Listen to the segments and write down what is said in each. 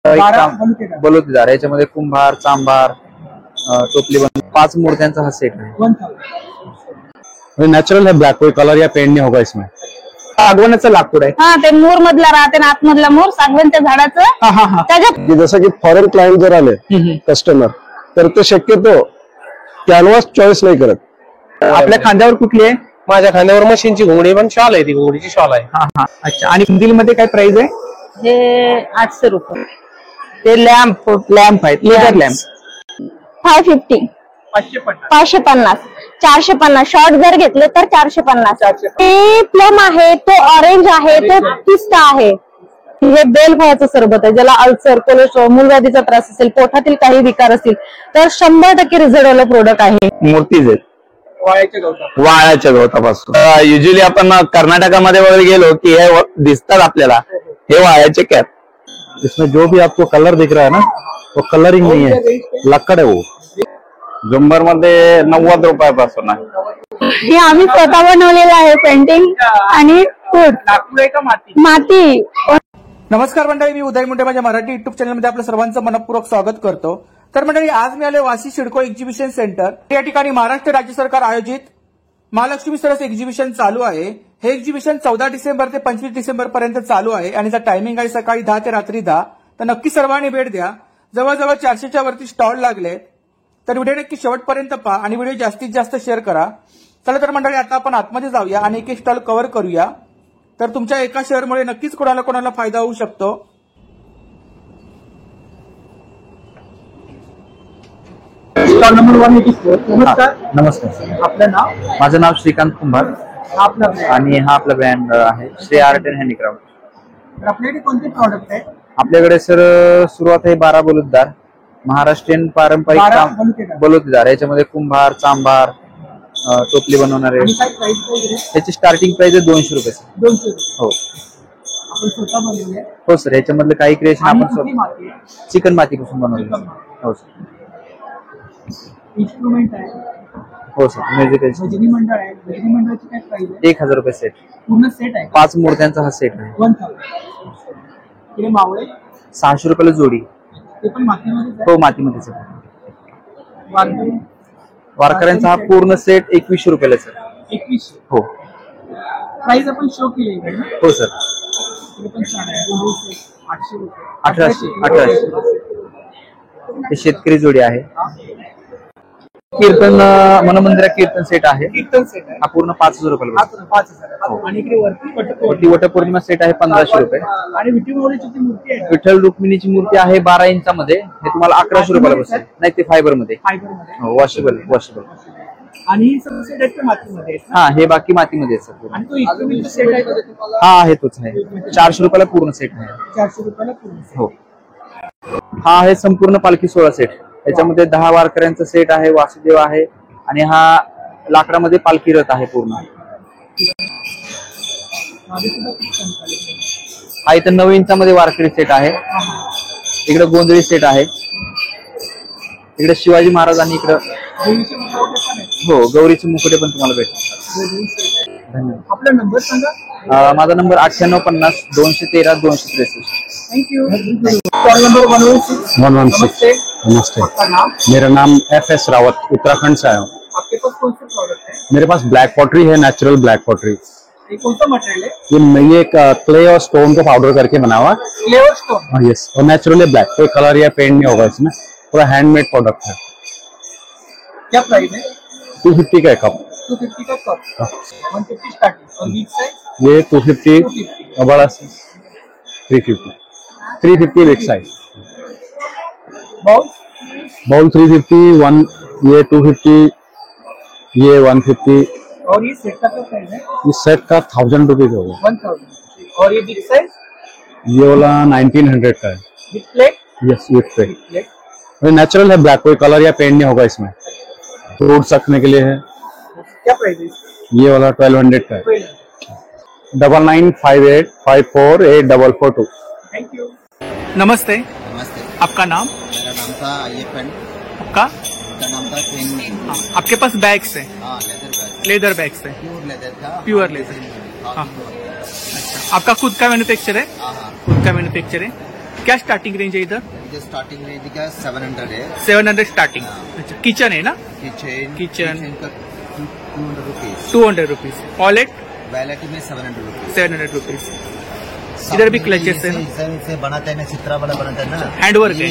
बलुतेदार याच्यामध्ये कुंभार, चांभार, टोपली बंद 5 मूर्त्यांचा हा सेट आहे। नेचुरल है, ब्लैक, कोई कलर या पेंट नहीं होगा इसमें। सागवानाचं लाकूड आहे। हा, ते मोर मधला राहते ना, आतमधला मोर सागवानच्या झाडाचं त्याच्यात। जसं की फॉरेन क्लायंट जर आले कस्टमर, तर ते शक्यतो कॅनव्हास चॉईस नाही करत। आपल्या खांद्यावर कुठली आहे? माझ्या खांद्यावर मशीनची घोंगडी, पण शॉल आहे, ती घोंगडीची शॉल आहे। अच्छा, आणि दिल मध्ये काय प्राइस आहे? हे 800 रुपये। ते लॅम्प आहेत, लेझर लॅम्प 550, 550, 450 शॉर्ट जर घेतले तर 450। ते प्लम आहे, तो ऑरेंज आहे, तो पिस्ता आहे। हे बेलफळाचं सरबत आहे, ज्याला अल्सर, कोलेस्ट्रॉल, मूलव्याधीचा त्रास असेल, पोटातील काही विकार असतील तर 100% रिझल्ट वाला प्रोडक्ट आहे। मूर्तीज आहेत वाळ्याच्या गवतापासून। युजली आपण कर्नाटकामध्ये वगैरे गेलो की हे दिसतात आपल्याला, हे वाळ्याचे कॅप। इसमें जो भी आपको कलर दिख रहा है ना, वो कलरिंग नहीं है, लक्कड़ है वो। जुंबर मध्ये 90 रुपयापासून आहे। हे आम्ही स्वतः बनवलेलं आहे पेंटिंग आणि माती। नमस्कार मंडळी, मी उदय मुंडे माझ्या मराठी युट्यूब चॅनलमध्ये आपलं सर्वांचं मनपूर्वक स्वागत करतो। तर मंडळी, आज मी आले वाशी सिडको एक्झिबिशन सेंटर या ठिकाणी। महाराष्ट्र राज्य सरकार आयोजित महालक्ष्मी सरस एक्झिबिशन चालू आहे। हे एक्झिबिशन 14 डिसेंबर ते 25 डिसेंबर पर्यंत चालू आहे आणि त्याचा टायमिंग आहे सकाळी 10 ते रात्री 10। तर नक्की सर्वांनी भेट द्या। जवळजवळ 400च्या वरती स्टॉल लागले, तर व्हिडिओ नक्की शेवटपर्यंत पहा आणि व्हिडिओ जास्तीत जास्त शेअर करा। चला तर मंडळी, आता आपण आतमध्ये जाऊया आणि एक स्टॉल कव्हर करूया। तर तुमच्या एका शेअरमुळे नक्कीच कोणाला फायदा होऊ शकतो। Stall number 184। नमस्कार। नमस्कार, आपलं नाव? माझं नाव श्रीकांत कुंभार आणि हा आपला ब्रँड आहे श्री आर्ट अँड हँडीक्राफ्ट। आपल्याकडे कोणते प्रॉडक्ट आहे? आपल्याकडे सर सुरुवात आहे 12 बलुतेदार, महाराष्ट्रीयन पारंपरिक बलुतेदार। याच्यामध्ये कुंभार, चांभार, टोपली बनवणारे। त्याची स्टार्टिंग प्राइस आहे 200 रुपये। 200? हो। आपण स्वतः बनवले? हो सर, याच्यामधलं काही क्रिएशन आपण चिकन मातीपासून बनवले। हो सर। इन्स्ट्रुमेंट आहे? हो सर। म्युझिक भजनी मंडळ आहे? भजनी मंडळाची काय प्राइस आहे? 1000 रुपये सेट। पूर्ण सेट आहे? 5 मूर्त्यांचा हा सेट आहे। 1000। किती मावळे? 600 रुपयाला जोडी। ते पण मातीमध्ये? हो, मातीमध्येच आहे। वारकरी वारकऱ्यांचा हा पूर्ण सेट 2100 रुपयाला सर। 2100? हो। प्राइस आपण शो केली आहे? हो सर। ते पण छान आहे। 800 रुपये। 1800। हे शेतकरी जोडी आहे। कीर्तन मनमंदिरा कीर्तन सेट आहे। कीर्तन सेट आहे? हा पूर्ण 5000 रुपयाला। 5000। आणि इकडे वरती वटपौर्णिमा सेट आहे 1500 रुपये। आणि विठ्ठल माऊलीची मूर्ती आहे? विठ्ठल रुक्मिणीची मूर्ती आहे 12 इंचामध्ये, हे तुम्हाला 1100 रुपयाला बसेल। नाही, ते फायबर मध्ये, वॉशेबल। आणि सगळं सेट आहे मातीमध्ये? हा, हे बाकी मातीमध्ये आहे सर। आणि तो इन्स्ट्रुमेंट सेट आहे? हा आहे, तोच आहे। 400 रुपयाला पूर्ण सेट आहे। 400 रुपयाला पूर्ण? हो। हा आहे संपूर्ण पालखी सोहळा सेट। त्याच्यामध्ये 10 वारकऱ्यांचा सेट आहे, वासुदेव आहे आणि हा लाकडामध्ये पालखी रथ आहे पूर्ण। हा इथं 9 इंचामध्ये वारकरी सेट आहे। इकडे गोंधळी सेट आहे, इकडे शिवाजी महाराज आणि इकडे हो गौरीचे मुकुटे पण तुम्हाला भेटतात। धन्यवाद। आपला नंबर सांगा। माझा नंबर 9850 213 263। थँक्यू। Stall number 116। नमस्ते। आपका नाम? मेरा नाम FS रावत, उत्तराखंड से आया हूँ। आपके पास कौन से प्रोडक्ट है? मेरे पास ब्लैक पॉटरी है, नेचुरल ब्लैक पॉटरी। ये कौन सा मटेरियल है? ये एक क्ले और स्टोन को पाउडर करके बना हुआ। क्ले और स्टोन? यस, और नेचुरली ब्लैक, कोई कलर या पेंट नहीं होगा इसमें, पूरा हैंडमेड प्रोडक्ट है। क्या प्राइस है? 250 का कप। 250 का कप? 150 स्टार्टिंग। और बिग साइज? ये 250 और बड़ा 350 बिग साइज। बाउल 350, ये 250, ये 150। और ये सेट का क्या प्राइस है? इस सेट का 1000 रुपीज होगा। 1000। और ये बिग साइज? ये वाला 1900 का है। विद प्लेट? यस, विद प्लेट। नेचुरल है, ब्लैक, कोई कलर या पेंट नहीं होगा इसमें। फ्रूट्स रखने के लिए है। क्या प्राइस है? ये वाला 1200 का है। 9958 548442। Thank you. नमस्ते। नमस्ते। आपका नाम? मेरा नाम था अय्यप्पन। आपका? उसका नाम था ट्रेन। आपके पास बैग्स है? हाँ, लेदर बैग्स है? प्योर लेदर था। Pure leather. हाँ। अच्छा, आपका खुद का मैन्युफैक्चर है? हाँ। खुद का मैन्युफैक्चर है। क्या स्टार्टिंग रेंज है इधर? ये स्टार्टिंग रेंज का 700 है। 700 स्टार्टिंग। अच्छा, किचन है ना? किचन का 200 रुपीज। 200 रुपीज। वॉलेट? वैलेट में 700 रुपीज। 700 रुपीज। इधर भी क्लचेस है ना? से बनाते हैं ना, चित्रा वाला बनाता है ना, हैंडवर्क है।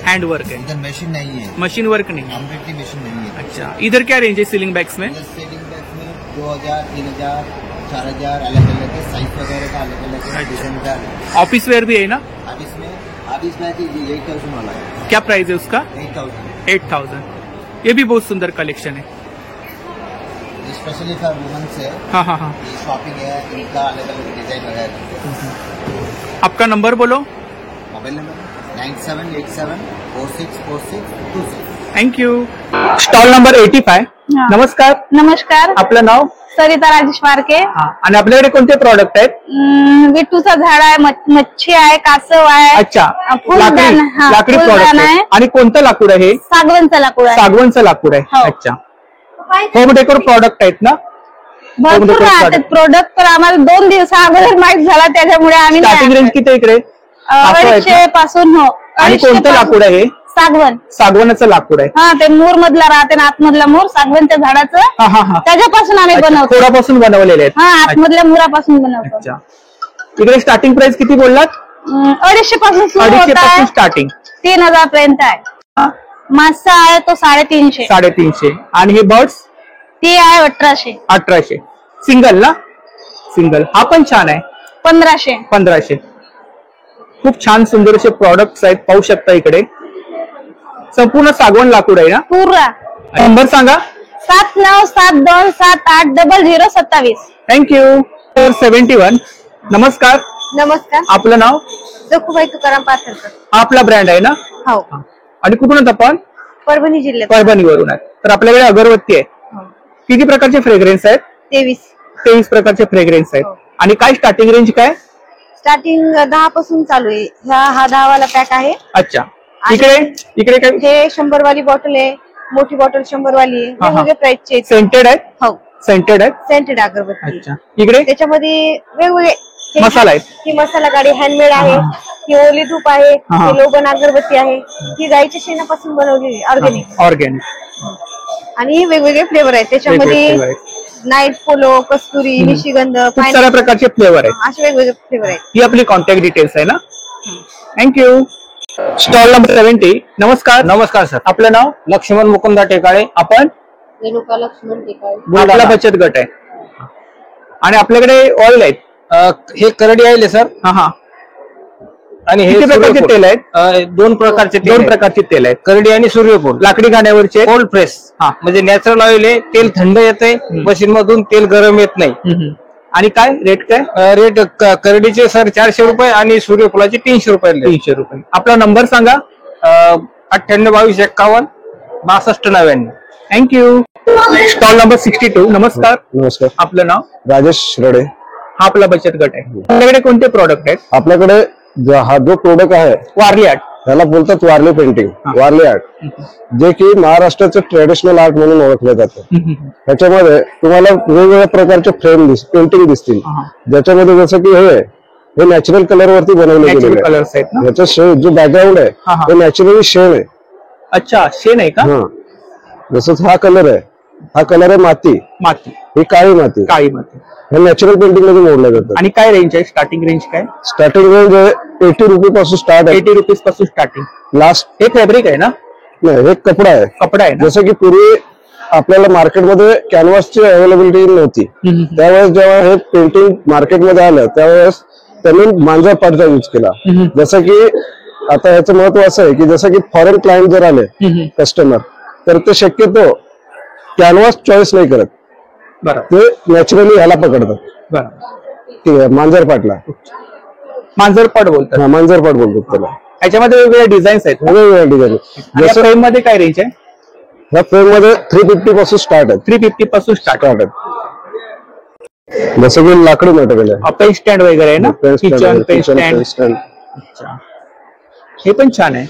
हैंडवर्क है। इधर मशीन नहीं है, मशीन वर्क नहीं है। कम्प्लीटली मशीन नहीं है। अच्छा, इधर क्या रेंज है सीलिंग बैग्स में? सेलिंग बैग्स में 2000, 3000, 4000 अलग अलग है, साइज वगैरह का अलग अलग है, डिजाइन का। ऑफिस वेयर भी है ना? ऑफिस बैग 8000 वाला है। क्या प्राइस है उसका? 8000। 8000। ये भी बहुत सुंदर कलेक्शन है। स्पेशली फॉर वुमेन्स है। हाँ हाँ हाँ। ये शॉपिंग है, इनका अलग अलग डिजाइन वगैरह। आपका नंबर बोलो। Mobile number 9787464626। Thank you. Stall number 85। हा. नमस्कार, नमस्कार, आपलं नाव? सरिता राजेश वारके. हा. आणि आपल्याकडे कोणते प्रॉडक्ट आहेत? विटूचा झाड आहे, मच्छी आहे, कासव आहे. अच्छा, फुलदान, हा, लाकडी फुलदान प्रॉडक्ट आहे. आहे. आणि कोणतं लाकूड आहे? सागवानचं लाकूड आहे. सागवानचं लाकूड आहे. हो. अच्छा, होम डेकोर प्रॉडक्ट आहेत ना? भरपूर डेकोर राहतात प्रोडक्ट, पण आम्हाला 2 दिवसा अगोदर माहीत झाला, त्याच्यामुळे आम्ही स्टार्टिंग रेंज किती आहे इकडे? 250 पासून. हो. आणि 250 कोणतं लाकूड आहे? सागवान. सागवानाचं लाकूड आहे. हा, ते मोर मधला राहते ना, आतमधला मोर सागवानच्या झाडाचं, हा हा हा. त्याच्यापासून आम्ही बनवतो. थोडापासून बनवलेले आहेत. हा, आतमधल्या मुरापासून बनवतो. अच्छा, इकडे स्टार्टिंग प्राइस किती बोललात? 250 पासून सुरू 250 होत पासून आहे, स्टार्टिंग. 3000 पर्यंत आहे. मासा आहे तो 350. 350. आणि हे बर्ड्स? ती आहे 1800. 1800. सिंगल ना? सिंगल. हा पण छान आहे. 1500. 1500. खूप छान सुंदर असे प्रॉडक्ट्स आहेत, पाहू शकता इकडे. संपूर्ण सागवान लाकूड आहे ना? पूरा. नंबर सांगा. 7972780027. थँक्यू. 71. नमस्कार, नमस्कार, आपलं नाव? जखूबाई तुकाराम पाथरकर. हा आपला ब्रँड आहे ना? हो, आणि कुठून आहात आपण? परभणी जिल्ह्यात. परभणीवरून आहे. तर आपल्याकडे अगरबत्ती आहे. किती प्रकारचे फ्रेग्रन्स आहेत? 23 प्रकारचे फ्रेग्रन्स आहेत. हो. आणि काय स्टार्टिंग रेंज काय? स्टार्टिंग 10 पासून चालू आहे. हा 10 वाला पॅक आहे. अच्छा, इकडे काय? हे 100 वाली बॉटल आहे, मोठी बॉटल 100 वाली आहे. हा. वेगवेगळ्या प्राइसचे. सेंटेड आहेत? हो, सेंटेड आहेत. सेंटेड अगरबत्ती. अच्छा, इकडे त्याच्यामध्ये वेगवेगळे मसाला आहेत. ही मसाला गाडी हँडमेड आहे, ही ओली धूप आहे, हा. ही लोबन अगरबत्ती आहे, ही गाईच्या शेणापासून बनवलेली ऑर्गॅनिक. ऑर्गॅनिक. आणि वेगवेगळे फ्लेवर आहेत त्याच्यामध्ये. नाईट पोलो, कस्तुरी, निशिगंध, खूप साऱ्या प्रकारचे फ्लेवर आहेत. असे वेगवेगळे फ्लेवर आहेत. ही आपली कॉन्टॅक्ट डिटेल्स आहे ना? थँक्यू. Stall number 70. नमस्कार. नमस्कार सर, आपलं नाव? लक्ष्मण मुकुंदा टेकाळे. आपण? रेणुका लक्ष्मण टेकाळे. आपला बचत गट आहे. आणि आपल्याकडे ऑइल आहेत. हे करडी आहे सर. हा हा. आणि हे किती प्रकारचे सूर्यफूल. तेल आहेत? 2 प्रकारचे तेल दोन आहेत. प्रकारचे तेल आहेत. करडी आणि सूर्यफूल. लाकडी घाण्यावरचे. Cold press. हा. म्हणजे नॅचरल ऑइल आहे, तेल थंड येते, मशीन मधून तेल गरम येत नाही. आणि काय रेट काय? रेट करडीचे सर 400 रुपये आणि सूर्यफुलाचे 300 रुपये. 300 रुपये. आपला नंबर सांगा. 982251 6299. थँक्यू. Stall number 62. नमस्कार, नमस्कार, आपलं नाव? राजेश रडे. हा आपला बचत गट आहे. आपल्याकडे कोणते प्रॉडक्ट आहेत? आपल्याकडे हा जो प्रोडक्ट आहे वारली आर्ट. त्याला बोलतात वारली पेंटिंग, वारली आर्ट, जे की महाराष्ट्राचं ट्रेडिशनल आर्ट म्हणून ओळखलं जातं. ह्याच्यामध्ये तुम्हाला वेगवेगळ्या प्रकारचे पेंटिंग दिसतील, ज्याच्यामध्ये जसं की हे नॅचरल कलर वरती बनवले गेलेले कलर्स आहेत ना? याचं जो बॅकग्राऊंड आहे ते नॅचरली शेण आहे. अच्छा, शेण आहे का? हा, जसंच हा कलर आहे, हा कलर आहे माती, ही काळी माती. काळी माती. हे नॅचरल पेंटिंग मध्ये मोडलं जातं. आणि काय रेंज आहे? स्टार्टिंग रेंज काय? स्टार्टिंग रेंज 80 रुपये पासून स्टार्ट आहे. 80 रुपीज पासून स्टार्टिंग. लास्ट हे फॅब्रिक आहे ना? नाही, हे कपडा आहे. कपडा आहे ना? जसं की पूर्वी आपल्याला मार्केटमध्ये कॅनव्हासची अवेलेबिलिटी नव्हती, त्यावेळेस जेव्हा हे पेंटिंग मार्केटमध्ये आलं त्यावेळेस त्यांनी मांजर पाटचा यूज केला. जसं की आता याचं महत्व असं आहे की जसं की फॉरेन क्लायंट जर आले कस्टमर, तर ते शक्यतो कॅनव्हास चॉईस नाही करत, ते नॅचरली ह्याला पकडतात. ठीक आहे, मांजरपाटला. मांजरपाट बोलतात. हा, मांजरपाट बोलतात त्याला. याच्यामध्ये वेगवेगळे डिझाईन्स आहेत. वेगवेगळ्या डिझाईन. जसं फ्रेम मध्ये काय रेंज आहे? ह्या फ्रेम मध्ये 350 पासून स्टार्ट आहे. 350 पासून स्टार्ट आहे. जसं की लाकडी मटेरियल आहे. पेन स्टँड वगैरे आहे ना? Kitchen pen stand. अच्छा, हे पण छान आहे,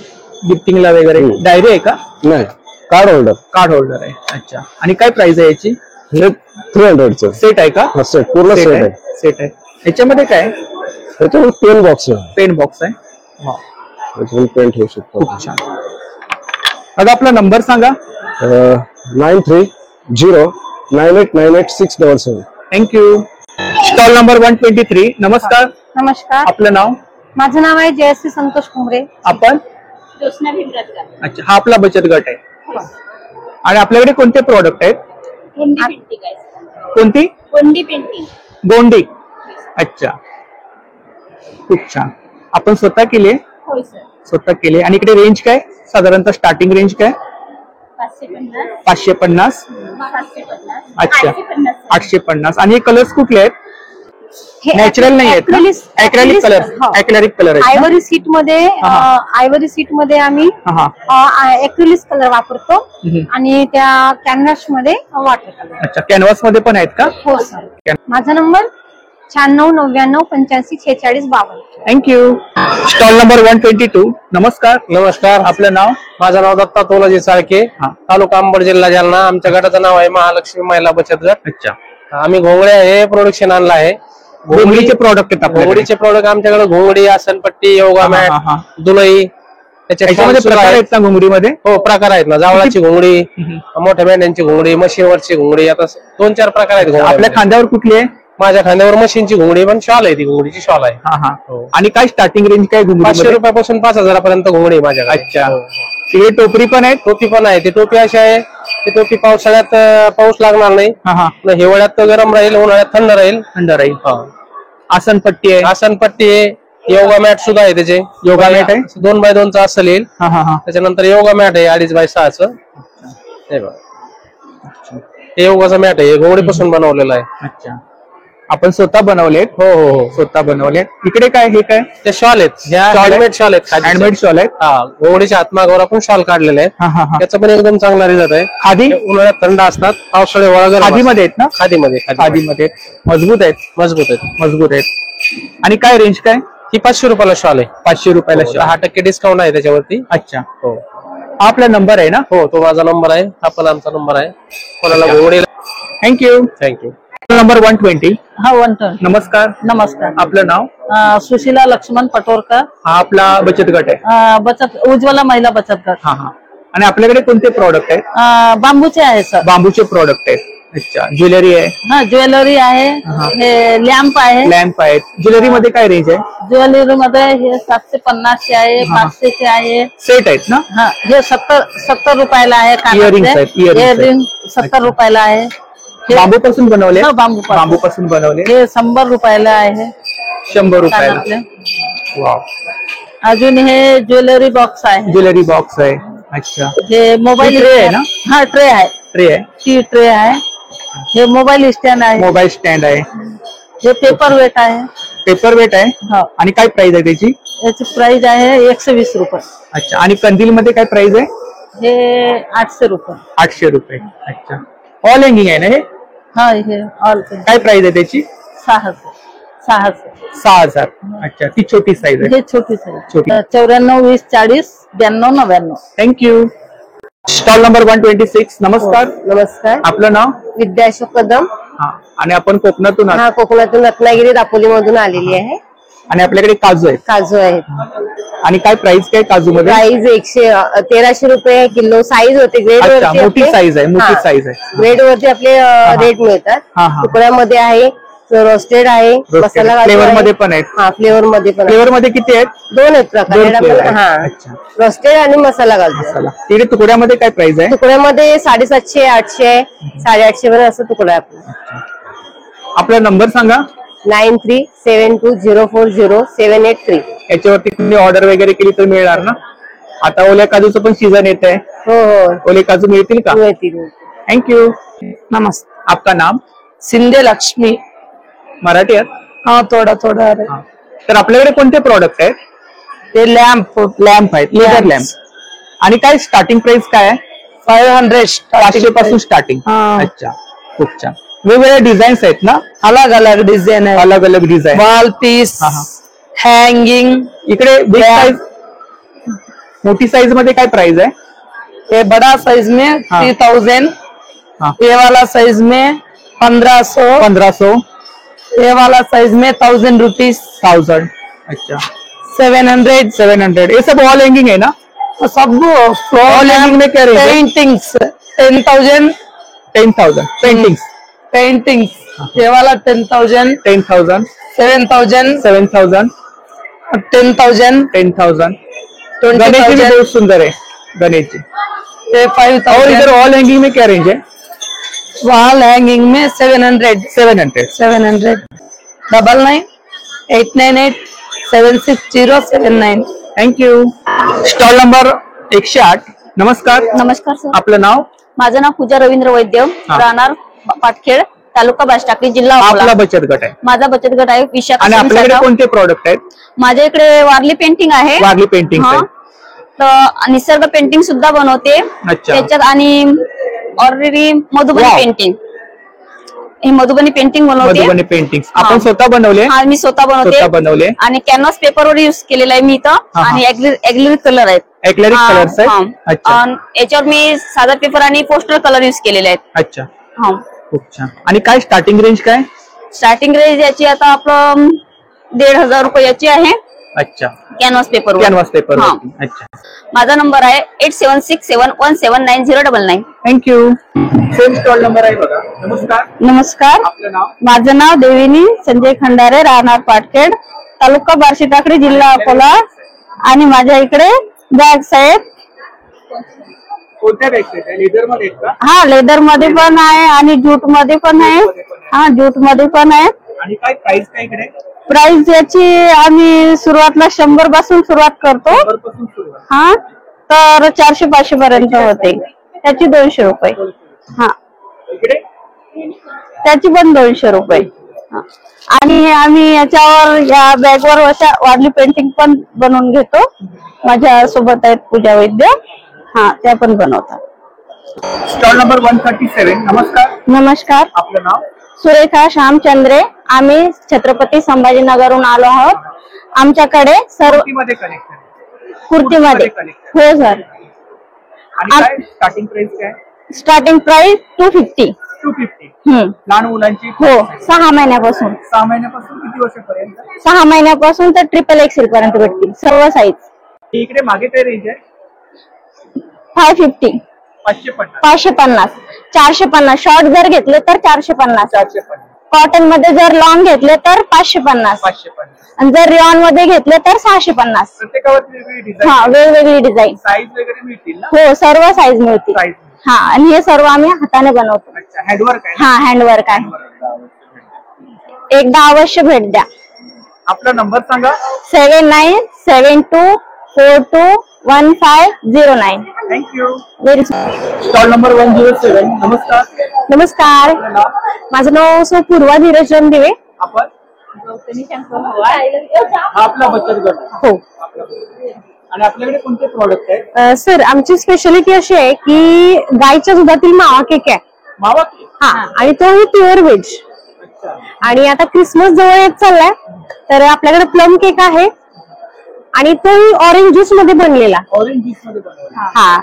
गिफ्टिंगला वगैरे. डायरी आहे का? नाही, कार्ड होल्डर. कार्ड होल्डर आहे. अच्छा, आणि काय प्राइस आहे याची? हे 300 सेट आहे का? सेट, पूर्ण सेट आहे. सेट आहे. याच्यामध्ये काय? त्याच्यामध्ये पेन बॉक्स आहे. पेन बॉक्स आहे. त्याच्यातून पेंट होऊ शकतो. खूप छान. दादा आपला नंबर सांगा. 9309898677. थँक्यू. Stall number 123. नमस्कार. नमस्कार, आपलं नाव? माझं नाव आहे जयश्री संतोष कुंबरे. आपण? अच्छा, हा आपला बचत गट आहे. आणि आपल्याकडे कोणते प्रोडक्ट आहेत? कोणती? गोंडी. अच्छा, खूप छान. आपण स्वतः केले? स्वतः केले. आणि इकडे रेंज काय साधारणतः स्टार्टिंग रेंज काय? 550. अच्छा, 850. आणि हे कलर्स कुठले आहेत? नॅचरल नाही आहेत ना? Acrylic colour. ॲक्रेलिक कलर आहे. आयव्हरी सीट मध्ये आम्ही ॲक्रिलिक कलर वापरतो आणि त्या कॅनव्हास मध्ये वॉटर कलर. अच्छा, कॅनव्हास मध्ये पण आहेत का? हो सर. माझा नंबर 9699854652. थँक्यू. Stall number 122. नमस्कार. नमस्कार. आपलं नाव? माझं नाव दत्ता तोलाजी साळके, तालुका अंबड, जिल्हा जालना. आमच्या गटाचं नाव आहे महालक्ष्मी महिला बचत गट. अच्छा, आम्ही घोंगड्या हे प्रोडक्शन आणलं आहे. घोंगडीचे प्रोडक्ट आहेत आपल्याकडे? घोंगडीचे प्रोडक्ट आमच्याकडे घोंगडी, आसनपट्टी, योगा मॅट, दुलई. त्याच्यामध्ये प्रकार आहेत ना घोंगडीमध्ये? हो, प्रकार आहेत ना. जावळाची घोंगडी, मोठ्या मेंढ्यांची घोंगडी, मशीनवरची घोंगडी. आता 2-4 प्रकार आहेत. आपल्या खांद्यावर कुठली आहे? माझ्या खांद्यावर मशीनची घोंगडी, पण शॉल आहे, ती घोंगडीची शॉल आहे. आणि काय स्टार्टिंग रेंज काय घोंगडी? 500 रुपयापासून 5000 पर्यंत घोंगडी माझ्याकडे. अच्छा, तिकडे टोपरी पण आहे? टोपी पण आहे. ती टोपी अशी आहे, ती टोपी पावसाळ्यात पाऊस लागणार नाही, हिवाळ्यात गरम राहील, उन्हाळ्यात थंड राहील. आसनपट्टी आहे? आसनपट्टी आहे. योगा मॅट सुद्धा आहे. त्याचे योगा मॅट आहे 2x2 असं येईल. त्याच्यानंतर योगा मॅट आहे 2.5x6. हे योगाचा मॅट आहे, घोंगडी पासून बनवलेला आहे. अच्छा, आपण स्वतः बनवले? हो हो हो, स्वतः बनवले. इकडे काय? हे काय? ते शॉल आहेत. हँडमेड शॉल आहेत. हँडमेड शॉल आहेत. घोंगडीच्या हातमागावर आपण शॉल काढलेले आहेत. त्याचा पण एकदम चांगला रिझल्ट आहे. खादी? उन्हाळ्यात थंड असतात, पावसाळे वळगर. खादीमध्ये आहेत ना? खादीमध्ये. खादीमध्ये मजबूत आहेत. मजबूत आहेत. आणि काय रेंज काय? ही 500 रुपयाला शॉल आहे. 500 रुपयाला शॉल. 10% डिस्काउंट आहे त्याच्यावरती. अच्छा, हो. हा आपला नंबर आहे ना? हो, तो माझा नंबर आहे. हा पण आमचा नंबर आहे. कोणाला घोंगडीला. थँक्यू. नंबर 120. हा, 120. नमस्कार. नमस्कार. आपलं नाव? सुशीला लक्ष्मण पटोरकर. हा आपला बचत गट आहे? बचत उज्ज्वला महिला बचत गट. आणि आपल्याकडे कोणते प्रोडक्ट आहेत? बांबूचे आहे सर. बांबूचे प्रोडक्ट आहेत. अच्छा, ज्वेलरी आहे? हा, ज्वेलरी आहे. हे लॅम्प आहे. लॅम्प आहेत. ज्वेलरी मध्ये काय रेंज आहे? ज्वेलरी मध्ये हे 750 चे आहे, 500 चे आहे. सेट आहेत ना? हा, हे 70 रुपयाला आहे. इयरिंग 70 रुपयाला आहे. बांबू पासून बनवले? बांबू पासून बनवले. हे 100 रुपयाला आहे. 100 रुपयाला. वाव. अजून हे ज्वेलरी बॉक्स आहे. ज्वेलरी बॉक्स आहे. अच्छा, हे मोबाईल ट्रे आहे ना? हा, ट्रे आहे. ती ट्रे आहे. हे मोबाईल स्टँड आहे. मोबाईल स्टँड आहे. हे पेपर वेट आहे. पेपर वेट आहे. आणि काय प्राइस आहे त्याची? याची प्राइस आहे 120 रुपये. अच्छा, आणि कंदील मध्ये काय प्राइस आहे? हे 800 रुपये. 800 रुपये. अच्छा, ऑल हँगिंग आहे ना हे? हा, हे ऑल. काय प्राइस आहे त्याची? 6,000. अच्छा, ती छोटी साईज आहे. हे छोटी साईज. 94 20 40 92 99. थँक्यू. Stall number 126. नमस्कार. नमस्कार. आपलं नाव? विद्याशोक कदम. आणि आपण कोकणातून? हा, कोकणातून रत्नागिरी दापोली मधून आलेली आहे. आणि आपल्याकडे काजू आहेत? काजू आहेत. आणि काय प्राइस काय काजू मध्ये? प्राइस 1300 रुपये किलो. साईज होते ग्रेड वरती. मोठी साईज आहे. ग्रेड वरती आपले रेट मिळतात. तुकड्यामध्ये आहे, रोस्टेड आहे, मसाला फ्लेवर मध्ये पण आहेत. हा, फ्लेवर मध्ये पण. फ्लेवर मध्ये किती आहेत? 2 आहेत प्रकार. हा, रोस्टेड आणि मसाला घालतो. तिकडे तुकड्यामध्ये काय प्राइस आहे? तुकड्यामध्ये 750, 800, 850 पर्यंत असं तुकडा आहे आपला. आपला नंबर सांगा. 9372040783. याच्यावरती तुम्ही ऑर्डर वगैरे केली तर मिळणार ना? आता ओल्या काजूचं पण सीझन येत आहे. हो हो, ओले काजू मिळतील का? मिळतील. थँक्यू. नमस्ते. आपका नाम? शिंदे लक्ष्मी. मराठी आहेत? हा, थोडा. तर आपल्याकडे कोणते प्रोडक्ट आहेत? ते लॅम्प आहेत. Leather lamp. आणि काय स्टार्टिंग प्राइस काय आहे? 500. 500 पासून स्टार्टिंग. अच्छा, खूप छान. वेगवेगळ्या डिझाईन्स आहेत ना? अलग अलग डिझाईन आहे. अलग अलग डिझाईन. Wall piece, hanging. इकडे बिग साइज, मोठी साइज मध्ये काय प्राइस आहे? ये बड़ा साइज में 3000. ये वाला साइज में 1500. ये वाला साइज में 1000 रुपीज. 1000. अच्छा, 700 700। ये सब वॉल हैंगिंग है ना? सब वॉल हैंगिंग में क्या रेंज है? Paintings 10,000 10,000 paintings. पेंटिंग्स ये वाला 10,000 10,000 7,000 7,000 10,000 10,000। गणेश जी भी 20,000 बहुत सुंदर है, गणेश जी। ये और इधर 5,000 वॉल हैंगिंग में क्या रेंज है? वॉल हैंगिंग में 700 700। 99 898 76079। Thank you. Stall number 108। नमस्कार, नमस्कार सर, आपलं नाव? माझं नाव पूजा रवींद्र वैद्य, हा. राहणार पाटखेड, तालुका बाष्टाकरी, जिल्हा आपला अकोला. बचत गट आहे माझा बचत गट आहे विशाखा आणि आपल्याकडे स्वयंसहायता. कोणते प्रोडक्ट आहेत? माझ्या इकडे वारली पेंटिंग आहे. वारली पेंटिंग हा. तर निसर्ग पेंटिंग सुद्धा बनवते अच्छा. त्याच्यात, आणि ऑलरेडी मधुबनी Wow. पेंटिंग, हे मधुबनी पेंटिंग बनवते. मधुबनी पेंटिंग हा. आपण स्वतः बनवले? हा, मी स्वतः स्वतः बनवले. आणि कॅनव्हास पेपरवर युज केलेला आहे मी इथं. हा. आणि ऍक्रिलिक कलर आहेत. एक्लॅरिक हा, कलर्स हा. आहेत? अच्छा आणि याच्यावर मी साधा पेपर आणि पोस्टर कलर युज केलेले आहेत. अच्छा, हा. खूप छान. आणि काय स्टार्टिंग रेंज काय? स्टार्टिंग रेंज याची आता आपलं 1,500 रुपये याची आहे अच्छा, कॅनव्हास पेपर. Canvas paper. हा. अच्छा, माझा नंबर आहे 8767179099. थँक्यू। सेम स्टॉल नंबर आहे बघा। नमस्कार, नमस्कार, आपलं नाव? माझं नाव देविनी संजय खंडारे, राहणार पाटखेड, तालुका बार्शी टाकळी, जिल्हा अकोला. आणि माझ्या इकडे बॅग्स आहेत. कोणत्या बॅग्स आहेत? लेदर मध्ये आहेत का? हा, लेदर मध्ये पण आहे आणि ज्यूट मध्ये पण आहे. हा, ज्यूट मध्ये पण आहे. आणि काय प्राइस काय इकडे? प्राइस याची आम्ही सुरुवातला 100 पासून सुरुवात करतो. पासून सुरू आहे. हा, तर 400-500 पर्यंत होते. त्याची 200 रुपये. हा, इकडे त्याची पण 200 रुपये. हा. आणि आम्ही याच्यावर, या बॅगवर अशा वारली पेंटिंग पण बनवून घेतो. माझ्या सोबत आहेत पूजा वैद्य, हा, त्या पण बनवतात. Stall number 137। नमस्कार, नमस्कार, आपलं नाव? सुरेखा श्यामचंद्रे. आम्ही छत्रपती संभाजीनगरहून आलो आहोत. आमच्याकडे सर्व मध्ये कनेक्ट आहे कुर्तीमध्ये. हो सर. आणि काय स्टार्टिंग प्राइस काय? Starting price 250. 250। हम्म. लहान मुलांची हो, 6 महिन्यापासून. 6 महिन्यापासून किती वर्षापर्यंत? 6 महिन्यापासून तर XXL पर्यंत भेटतील सर्व साईज. इकडे मागे काय रेंज आहे? 550, 550। 550, 450. शॉर्ट जर घेतले तर 450. 450। कॉटन मध्ये जर लॉंग घेतले तर 550. 550। आणि जर रिऑन मध्ये घेतले तर 650. प्रत्येकावर वेगवेगळी डिझाईन, हा, वेगवेगळी डिझाईन. साईज वगैरे मिळतील ना? हो, सर्व साईज मिळतील. साईज। हा, आणि हे सर्व आम्ही हाताने बनवतो. अच्छा, हँडवर्क आहे? हा, हँडवर्क आहे. एकदा अवश्य भेट द्या. आपला नंबर सांगा. 7972421509. थँक्यू। व्हेरी. Stall number 107। नमस्कार, नमस्कार, आपलं नाव? माझं नाव सो पूर्वा धीरज दिवे. आपण? हा आपला बचत गट। हो आणि आपल्याकडे कोणते प्रोडक्ट आहेत? सर, आमची स्पेशालिटी अशी आहे की गायच्या दुधातील मावा केक आहे. मावा केक? हा, आणि तोही प्युअर व्हेज. अच्छा, आणि आता क्रिसमस जवळ येत चाललाय, तर आपल्याकडे प्लम केक आहे आणि तोही ऑरेंज ज्यूस मध्ये बनलेला. ऑरेंज ज्यूस मध्ये बनवला? हा,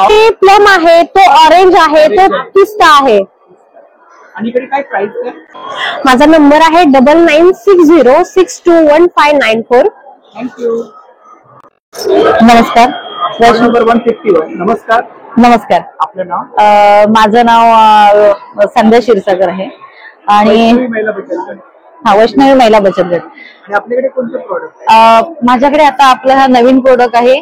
ते प्लम आहे, तो ऑरेंज आहे, तो पिस्ता आहे. आणि इकडे काय प्राइस आहे? माझा नंबर आहे 9960621594. थँक्यू। नमस्कार. Stall number 151। नमस्कार, नमस्कार, आपलं नाव? माझं नाव संध्या क्षीरसागर आहे आणि वैष्णवी महिला बचत गट। हा, वैष्णवी महिला बचत गट. आणि आपल्याकडे कोणते प्रोडक्ट? माझ्याकडे आता आपला हा नवीन प्रोडक्ट आहे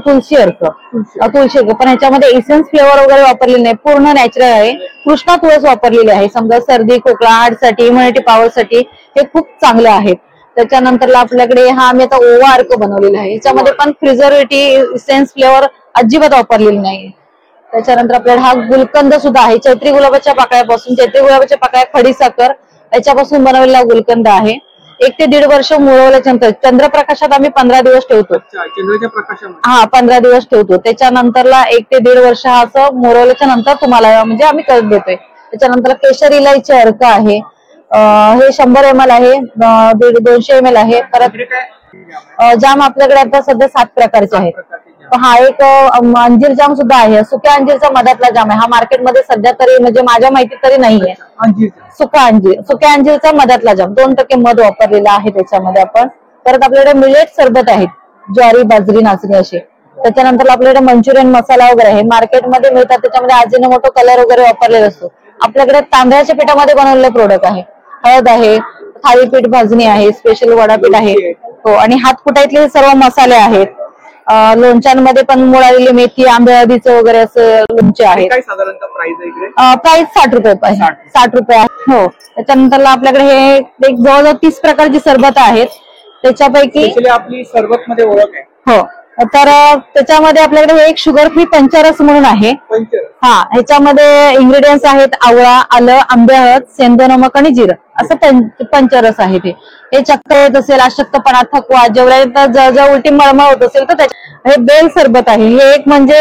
तुळशी अर्क. तुळशी अर्क, पण ह्याच्यामध्ये एसेन्स फ्लेवर वगैरे वापरलेले नाही, पूर्ण नॅचरल आहे. कृष्णा तुळस वापरलेली आहे. समजा सर्दी खोकला हार्टसाठी, इम्युनिटी पॉवरसाठी हे खूप चांगले आहेत. त्याच्यानंतर आपल्याकडे हा आम्ही आता ओवा अर्क बनवलेला आहे. याच्यामध्ये पण प्रिझर्वेटिव्ह इसेन्स फ्लेवर अजिबात वापरलेली नाही. त्याच्यानंतर आपल्याला हा गुलकंद सुद्धा आहे. चैत्री गुलाबाच्या पाकळ्यापासून, चैत्री गुलाबाच्या पाकळ्या, खडीसाखर याच्यापासून बनवलेला गुलकंद आहे. 1 ते 1.5 वर्ष मुरवल्याच्यानंतर चंद्रप्रकाशात आम्ही 15 दिवस ठेवतो. चंद्राच्या प्रकाशामध्ये? हा, 15 दिवस ठेवतो. त्याच्यानंतरला 1 ते 1.5 वर्ष हा असं मुरवल्याच्या नंतर तुम्हाला म्हणजे आम्ही करत देतोय. त्याच्यानंतर केशर इलायची अर्क आहे. हे 100 ml आहे, 200 ml आहे. परत जाम आपल्याकडे आता सध्या 7 प्रकारचे आहेत. हा एक अंजीर जाम सुद्धा आहे. सुक्या अंजीरचा मधातला जाम आहे. हा मार्केटमध्ये सध्या तरी म्हणजे माझ्या माहितीत तरी नाहीये. सुक्या अंजीरचा मधातला जाम 2% मध वापरलेला आहे त्याच्यामध्ये आपण. परत आपल्याकडे मिलेट सरबत आहेत, ज्वारी बाजरी नाचणी असे. त्याच्यानंतर आपल्याकडे मंचुरियन मसाला वगैरे आहे, मार्केटमध्ये मिळतात. त्याच्यामध्ये अजिनोमोटो कलर वगैरे वापरलेला असतो. आपल्याकडे तांदळाच्या पिठामध्ये बनवलेले प्रोडक्ट आहे, हळद आहे, थालीपीठ भाजणी आहे, स्पेशल वडापीठ आहे. हो, आणि हातकुटायतले सर्व मसाले आहेत. लोणच्यांमध्ये पण मुळालेली मेथी, आंबे हळदीचं वगैरे असं लोणचे आहेत. काय साधारणतः प्राइस आहे इकडे? प्राइस 60 रुपये आहे. 60 रुपये आहे. हो, त्याच्यानंतर आपल्याकडे हे एक जवळजवळ 30 प्रकारची सरबत आहेत. त्याच्यापैकी Actually आपली सरबत मध्ये ओळख आहे. हो, तर त्याच्यामध्ये आपल्याकडे हे एक शुगर फ्री पंचरस म्हणून आहे. हा, ह्याच्यामध्ये इन्ग्रेडियंट्स आहेत आवळा, आलं, आंबे हळद, सेंदो नमक आणि जिरं असं पंचरस आहे. हे चक्कर येत असेल, अशक्तपणा, थकवा, जेवढ्या उलटी मळमळ होत असेल तर हे बेल सरबत आहे. हे एक म्हणजे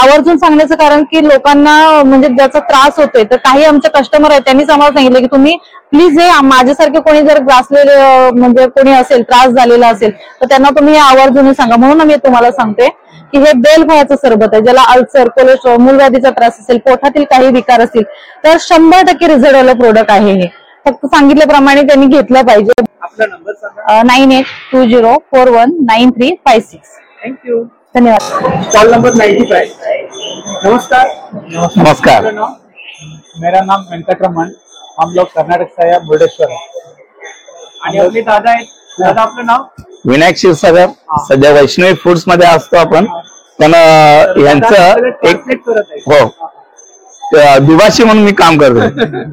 आवर्जून सांगण्याचं कारण की लोकांना म्हणजे ज्याचा त्रास होतोय, तर काही आमचे कस्टमर आहेत त्यांनीच आम्हाला सांगितलं की तुम्ही प्लीज हे माझ्यासारखे कोणी जर ग्रासलेले म्हणजे कोणी असेल, त्रास झालेला असेल तर त्यांना तुम्ही हे आवर्जून सांगा. म्हणून मी तुम्हाला सांगते की हे बेल फळाचं सरबत आहे. ज्याला अल्सर, कोलेस्ट्रॉल, मूलव्याधीचा त्रास असेल, पोटातील काही विकार असतील तर 100% रिझल्ट वालं प्रोडक्ट आहे. हे फक्त सांगितल्याप्रमाणे त्यांनी घेतलं पाहिजे. आपला नंबर सांगा. 9820419356. थँक्यू. धन्यवाद. Stall number 95. नमस्कार. नमस्कार. मेरा नाम वेंकटरमण, हम लोग कर्नाटक से है, मुर्डेश्वर है. आणि आपले दादा आहेत. दादा आपलं नाव? विनायक क्षीरसागर. सध्या वैष्णवी फूड्स मध्ये असतो आपण. पण यांचं एक ट्रान्सलेट करत आहे. हो, दिवाशी म्हणून मी काम करतो.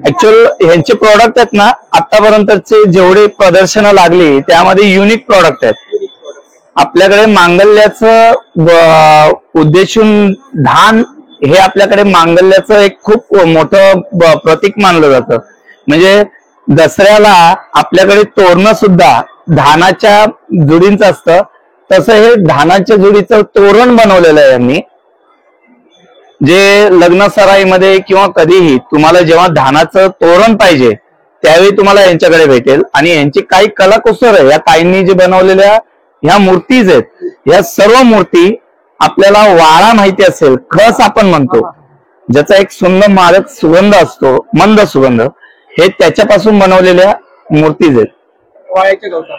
ऍक्च्युअल यांचे प्रोडक्ट आहेत ना, आतापर्यंतचे जेवढे प्रदर्शनं लागली त्यामध्ये युनिक प्रोडक्ट आहेत. आपल्याकडे मांगल्याचं उद्देशून धान हे आपल्याकडे मांगल्याचं एक खूप मोठं प्रतीक मानलं जातं. म्हणजे दसऱ्याला आपल्याकडे तोरणं सुद्धा धानाच्या जुडींचं असतं. तसं हे धानाच्या जुडीचं तोरण बनवलेलं आहे यांनी. जे लग्न सराईमध्ये किंवा कधीही तुम्हाला जेव्हा धानाचं तोरण पाहिजे त्यावेळी तुम्हाला यांच्याकडे भेटेल. आणि यांची काही कलाकुसर आहे, या ताईंनी जे बनवलेल्या ह्या मूर्तीज आहेत, ह्या सर्व मूर्ती आपल्याला वाळा माहिती असेल, खस आपण म्हणतो, ज्याचा एक सुंदर मादक सुगंध असतो, मंद सुगंध, हे त्याच्यापासून बनवलेल्या मूर्तीज आहेत.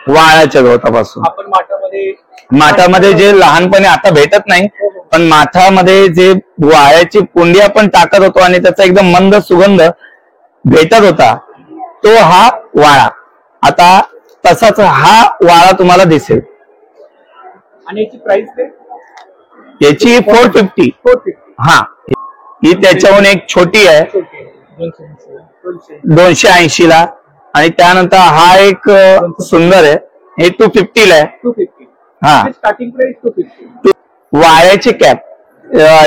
वाळ्याच्या गवतापासून. आपण माठामध्ये जे लहानपणी आता भेटत नाही, पण माठामध्ये जे वाळ्याची पुंडी आपण टाकत होतो आणि त्याचा एकदम मंद सुगंध भेटत होता, तो हा वाळा. आता तसाच हा वाळा तुम्हाला दिसेल. आणि याची प्राइस काय? याची 450. हा, ही त्याच्याहून एक छोटी आहे 280 ला. आणि त्यानंतर हा एक सुंदर आहे, हे 250 ला आहे. 250. हा, स्टार्टिंग प्राइस 250. वाळ्याची कॅप.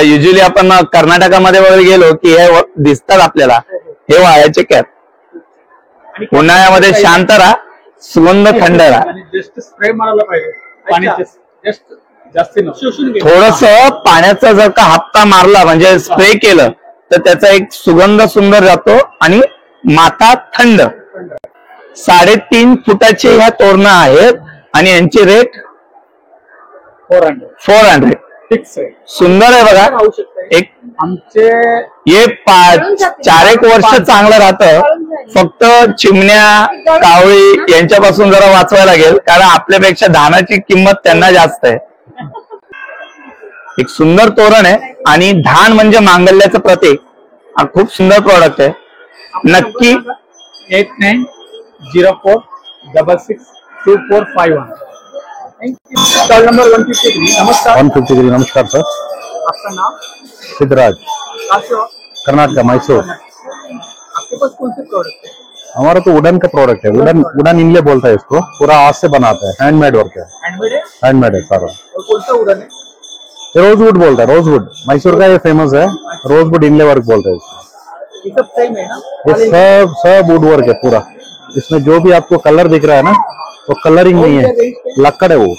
युजली आपण कर्नाटकामध्ये वगैरे गेलो की हे दिसतात आपल्याला, हे वाळ्याचे कॅप. उन्हाळ्यामध्ये शांत राहा, सुगंध थंड राहा. जस्ट स्प्रे मारायला पाहिजे. जस्ट जास्त शोषून घे. थोडस पाण्याचा जर का हप्ता मारला म्हणजे स्प्रे केलं तर त्याचा एक सुगंध सुंदर जातो आणि माथा थंड. 3.5 फुटाचे ह्या तोरणं आहेत आणि यांची रेट 400. फिक्स आहे. सुंदर आहे बघा. एक आमचे हे 4-1 वर्ष चांगलं राहतं. फक्त चिमण्या, कावळी यांच्यापासून जरा वाचवायला लागेल, कारण आपल्यापेक्षा धानाची किंमत त्यांना जास्त आहे. एक सुंदर तोरण आहे आणि धान म्हणजे मांगल्याचं प्रतीक. हा खूप सुंदर प्रॉडक्ट आहे. नक्की 8904662451. Stall number 153. नमस्कार. 153. नमस्कार सर. आपका नाम? सिद्धराज, कर्नाटक, मैसूर. आपके पास कौन से प्रोडक्ट है? हमारा तो वुडन का प्रोडक्ट है. वुडन इनले बोलता है इसको. पूरा हाथ से बनाता है, हैंडमेड वर्क है. हैंडमेड है? हैंडमेड है सारा. और कौन सा वुडन है? रोजवुड बोलता है, रोजवुड. मैसूर का ये फेमस है, रोजवुड इनले वर्क बोलता है इसको. ये सब सेम है ना? ये सब वुड वर्क है पूरा. इसमें जो भी आपको कलर दिख रहा है ना, वो कलरिंग नहीं है, लक्कड़ है वो.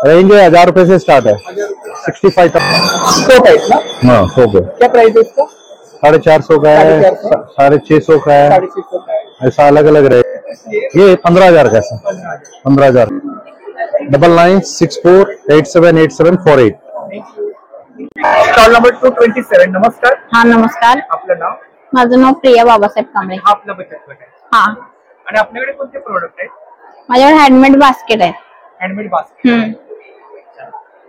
रेंज 1000 रुपए से स्टार्ट है, 65 तक. सोप है ना? हाँ, सोप है. क्या प्राइस है इसका? 450 का है, 650 का है, 650 का है. ऐसा अलग अलग रहे. ये 15,000 का है, 15,000. 9964878748. Stall number 227. नमस्कार. हा, नमस्कार. आपलं नाव? माझं नाव प्रिया बाबासाहेब कांबळे. हा आपला बचत गट आहे. हा, आणि आपल्याकडे कोणते प्रोडक्ट आहेत? माझ्याकडे हँडमेड बास्केट आहे. Handmade basket.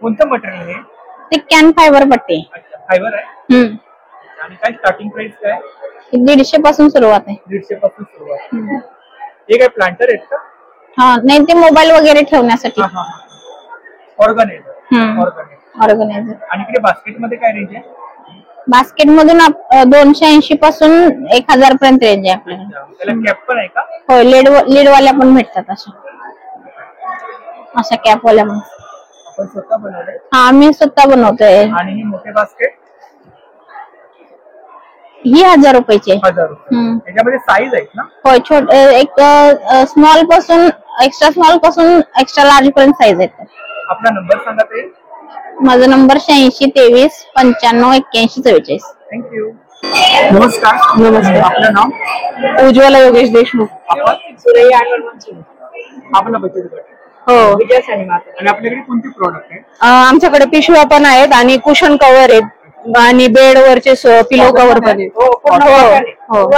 कोणतं मटेरियल आहे? ते कॅन फायबर पट्टी. अच्छा, फायबर आहे. आणि काय स्टार्टिंग प्राइस काय? 150 पासून सुरुवात आहे. 150 पासून सुरुवात. हे काय प्लांटर आहेत का? हा, नाही ते मोबाईल वगैरे ठेवण्यासाठी. ऑर्गनायझर. आणि इकडे बास्केट मध्ये काय रेंज आहे? बास्केट मधून 280 पासून 1000 पर्यंत रेंज आहे आपल्याकडे. त्याला कॅप पण आहे का? हो, लीड वाल्या पण भेटतात अशा कॅप वाल्या पण. आपण स्वतः बनवलंय? हा, मी स्वतः बनवतोय. आणि ही मोठे बास्केट ही 1000 रुपयाची आहे. 1000 रुपये. त्याच्यामध्ये साईज आहेत ना? होय, छोटे एक स्मॉल पासून एक्स्ट्रा स्मॉल पासून एक्स्ट्रा लार्ज पर्यंत साईज आहेत. आपला नंबर सांगा ते. माझा नंबर 86 23 95 81 44. थँक्यू. नमस्कार. नमस्कार. आपलं नाव? उज्ज्वला योगेश देशमुख. आपला बचत गट. हो. आणि आपल्याकडे कोणते प्रोडक्ट आहे? आमच्याकडे पिशव्या पण आहेत आणि कुशन कव्हर आहेत आणि बेड वरचे पिलो कव्हर पण आहेत. हो.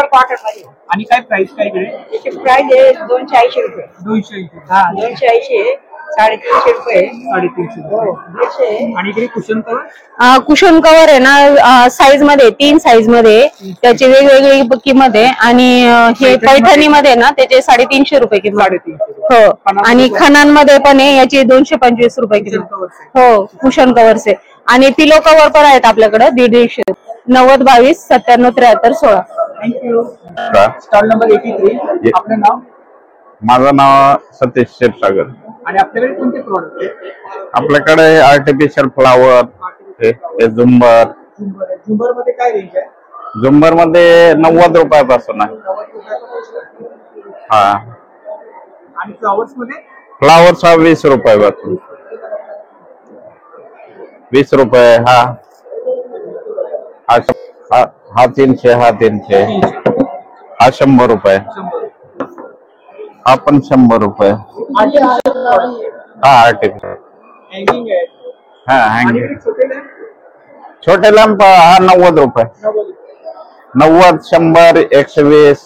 आणि काय प्राइस काय इकडे? प्राइस आहे 280 रुपये. 280. हा, 280 350 रुपये. 350 रुपये. आणि इकडे कुशन कवर? कुशन कव्हर आहे ना, साईज मध्ये 3 साईज मध्ये, त्याची वेगवेगळी किंमत आहे. आणि हे पैठणी मध्ये ना त्याचे 350 रुपये किंमत. 350. हो. आणि खणांमध्ये पण आहे, याची 225 रुपये किंमत. हो, कुशन कव्हरचे. आणि पिलो कव्हर पण आहेत आपल्याकडे 150. 90 22 97 73 16. थँक्यू. Stall number 83. आपलं नाव? माझं नाव सतीश क्षीरसागर. आणि आपल्याकडे कोणते प्रोडक्ट आहे? आपल्याकडे आर्टिफिशियल फ्लावर, झुंबर. झुंबर मध्ये काय रेंज आहे? झुंबर मध्ये 90 रुपयापासून आहे. हा. आणि फ्लॉवर्स मध्ये? फ्लावर्स हा 20 रुपयापासून. 20 रुपये. हा 300. हा 300. हा 100 रुपये. हा पण 100 रुपये. हा आर्टिफिशियल. हँगिंग आहे. हा हँगिंग. छोटे लॅम्प हा 90 रुपये. 90 100 120.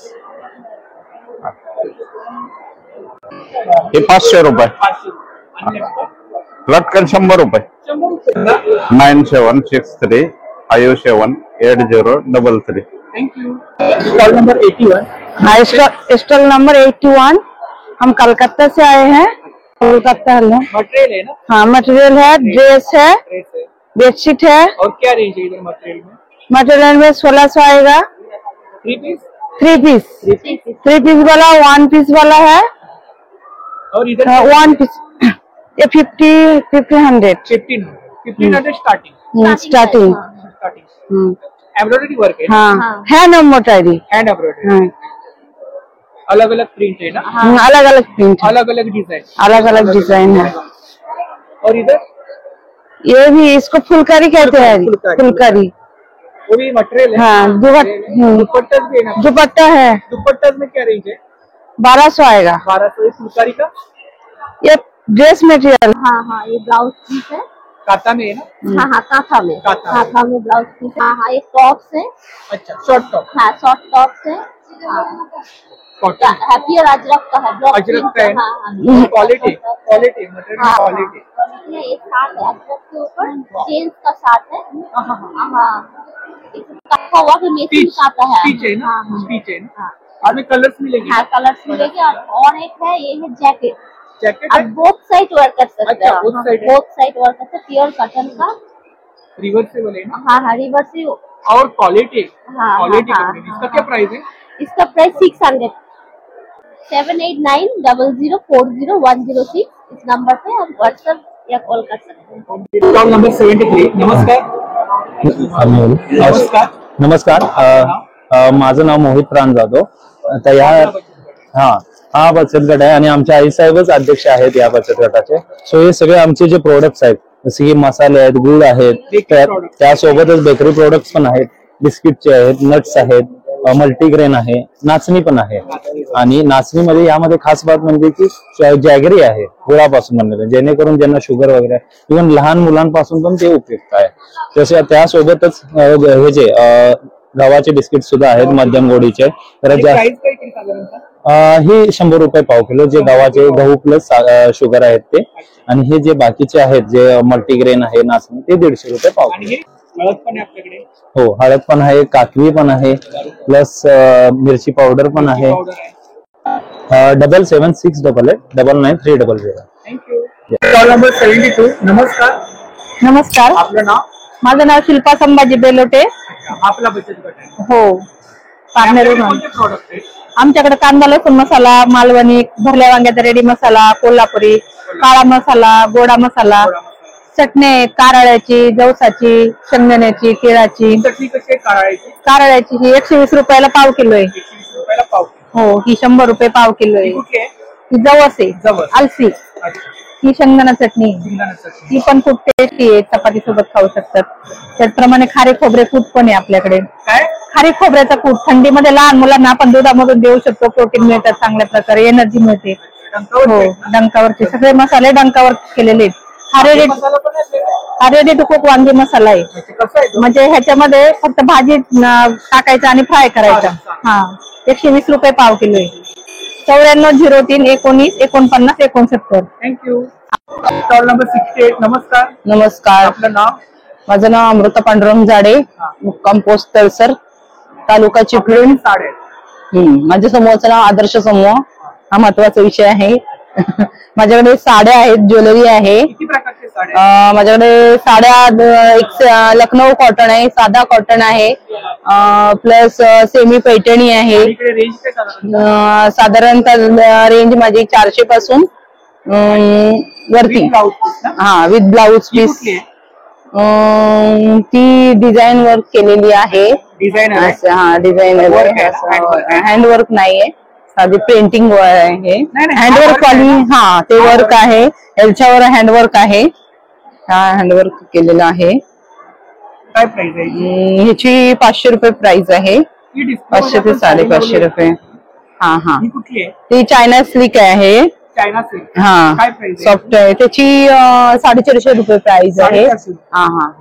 हे 500 रुपये. लटकन 100 रुपये. 9763 57 8033. थँक्यू. Stall number 81. हाँ, स्टॉल नंबर 81. हम कलकत्ता से आए हैं. कोलकाता है. मटेरियल है ना? हाँ, मटेरियल है, ड्रेस है, बेडशीट है. और क्या रेंज है इधर मटेरियल में? मटेरियल में 1600 आएगा. 3 पीस? 3 पीस. 3 पीस वाला, 1 पीस वाला है. और इधर 1 पीस ये 1500 स्टार्टिंग. स्टार्टिंग. एम्ब्रॉयडरी वर्क है? हाँ, हैंड एम्ब्रॉयडरी. Hand embroidery. अलग अलग प्रिंट है ना? अलग अलग प्रिंट, अलग अलग डिजाइन. अलग अलग डिजाइन है. और इधर ये भी, इसको फुलकारी कहते हैं. फुलकारी. वो भी मटेरियल है? हाँ, दुपट्टा भी है ना? दुपट्टा है. दुपट्टा में क्या रेंज है? 1200 आएगा. 1200. फुलकारी का? ये ड्रेस मटेरियल. हाँ, ये ब्लाउज पीस है. काता में है ना? हाँ, काथा में. काथा में ब्लाउज पीस है. हाँ, ये टॉप्स है. अच्छा, शॉर्ट टॉप. हाँ, शॉर्ट टॉप्स है. हैप्पी अजरक का है. अजरक का है. Quality material quality. ये साथ है अजरक के ऊपर चेन्स का साथ है. हाँ, हुआ कि मैचिंग आता है. स्टिच है ना? स्टिच है ना? और कलर्स मिलेंगे? हाँ, कलर्स मिलेंगे. और एक है, ये है जैकेट. जैकेट आप बोथ साइड वेयर कर सकते हैं. बोथ साइड वेयर कर सकते हैं. प्योर कॉटन का. रिवर्सेबल है ना? हाँ, रिवर्सेबल. और क्वालिटी. क्वालिटी. इसका क्या प्राइस है? इसका प्राइस 600. 7890040106 इस नंबर पे आप व्हाट्सएप या कॉल कर सकते हैं. Stall number 73. नमस्कार. नमस्कार. माझं नाव मोहित रान जाधव. आता हा बचत गट आहे आणि आमच्या आई साहेबच अध्यक्ष आहेत या बचत गटाचे. सो हे सगळे आमचे जे प्रोडक्ट्स आहेत, जसे की मसाले आहेत, गुळ आहेत, त्यासोबतच बेकरी प्रोडक्ट्स पण आहेत, बिस्किटचे आहेत, नट्स आहेत, मल्टीग्रेन आहे, नाचणी पण आहे. आणि नाचणीमध्ये यामध्ये खास बात म्हणजे की जॅगरी आहे, गुळापासून बनलेलं, जेणेकरून ज्यांना शुगर वगैरे इव्हन लहान मुलांपासून पण ते उपयुक्त आहे. तसे त्यासोबतच हे जे गव्हाचे बिस्किट सुद्धा आहेत मध्यम गोडीचे. तर हे 100 रुपये पाव किलो, जे गव्हाचे गहू प्लस शुगर आहेत ते. आणि हे जे बाकीचे आहेत जे मल्टीग्रेन आहे नाचणी ते 150 रुपये पाव किलो. हळद पण आहे आपल्याकडे. हो, हळद पण आहे, काकवी पण आहे, प्लस मिरची पावडर पण आहे. 776888993000. थँक्यू. Stall number 72. नमस्कार. नमस्कार, आपलं नाव? माझं नाव शिल्पा संभाजी बेलोटे. आपला बचत गट आहे. हो, पारनेरहून. कोणते प्रोडक्ट आहे? आमच्याकडे कांदा लसूण मसाला, मालवणी, भरल्या वांग्याचा रेडी मसाला, कोल्हापुरी, काळा मसाला, गोडा मसाला, चटणी आहेत कारळ्याची, जवसाची, शेंगदाण्याची, केळाची. चटणी कशी आहे कारळ्याची? कारळ्याची ही 120 रुपयाला पाव किलो आहे. 120 रुपयाला पाव. हो, ही 100 रुपये पाव किलो आहे. कुठली आहे? ही जवस आहे, जवस. आलसी. अच्छा. ही शेंगदाणा चटणी आहे. शेंगदाणा चटणी. ती पण खूप टेस्टी आहे, चपाती सोबत खाऊ शकतात. त्याचप्रमाणे खारे खोबरे कूट पण आहे आपल्याकडे. काय? खारे खोबऱ्याचा कूट थंडीमध्ये लहान मुलांना आपण दुधामधून देऊ शकतो. प्रोटीन मिळतात, चांगल्या प्रकारे एनर्जी मिळते. हो, डंकावरचे सगळे मसाले डंकावर केलेले आहेत. हा रेडी टू कुक वांगी मसाला आहे. म्हणजे ह्याच्यामध्ये फक्त भाजी टाकायचं आणि फ्राय करायचा. हा, 120 रुपये पाव किलो आहे. 9403194969. थँक्यू. Stall number 68. नमस्कार. नमस्कार, आपलं नाव? माझं नाव अमृता पांडुरंग जाडे, मुक्काम पोस्ट तळसर, तालुका चिपळूण. माझ्या समूहाचं नाव आदर्श समूह. हा महत्वाचा विषय आहे. माझ्याकडे साड्या आहेत, ज्वेलरी आहे. किती प्रकारचे साड्या? माझ्याकडे साड्या एक लखनौ कॉटन आहे, साधा कॉटन आहे, प्लस सेमी पैठणी आहे. इकडे रेंज काय साधारण? साधारणतः रेंज माझी 400 पासून वरती. हा, विथ ब्लाउज पीस. ती डिझाईन वर्क केलेली आहे. डिझाईन? हा, डिझाईन हँडवर्क नाहीये, साधी पेंटिंग आहे. हँडवर्क वाली, हा ते वर्क आहे. याच्यावर हँडवर्क आहे. हा, हँडवर्क केलेला आहे. काय प्राइस आहे? ह्याची 500 रुपये प्राइस आहे. 500 ते 550 रुपये. हा हा, कुठली आहे? ती चायना सिल्क आहे. China silk. हा, काय प्राइस? सॉफ्ट आहे. त्याची 450 रुपये प्राइस आहे. हा हा,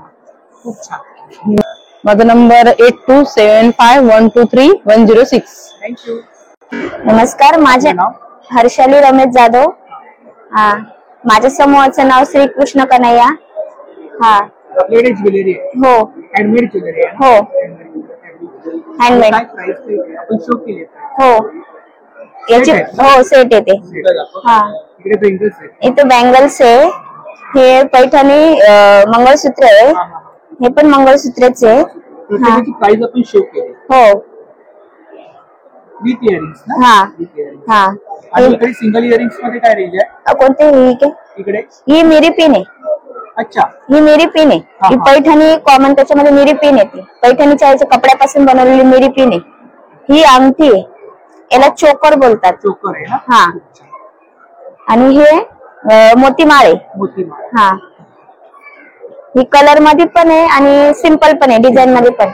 खूप छान. माझा नंबर 8275123106. थँक्यू. नमस्कार, माझे हर्षाली रमेश जाधव. हा, माझ्या समूहाचं नाव श्री कृष्ण कन्हैया. हा, आपल्याकडे ज्वेलरी आहे. हो, हँडमेड ज्वेलरी आहे. हो, हँडमेड. काय प्राइस आपण शो केले? हो, याची हो सेट येते. हा, इकडे बेंगल्स आहे. इथे बँगल्स आहे. हे पैठणी मंगळसूत्र आहे. हे पण मंगळसूत्रच आहे. त्याची प्राइस आपण शो केली. हो, विथ इयरिंग्स ना? हा हा. आणि इकडे सिंगल इयरिंग्स मध्ये काय रेंज आहे? कोणते? इकडे ही मिरी पिन आहे. अच्छा, ही मिरी पिन आहे. ही पैठणी कॉमन, त्याच्यामध्ये मिरी पिन येते. पैठणीच्या याच्या कपड्यापासून बनवलेली मिरी पिन आहे. ही अंगठी आहे, याला चोकर बोलतात. चोकर आहे ना? हा. आणि हे मोतीमाळ आहे. मोतीमाळ. हा, ही कलर मध्ये पण आहे आणि सिंपल पण आहे, डिझाईन मध्ये पण.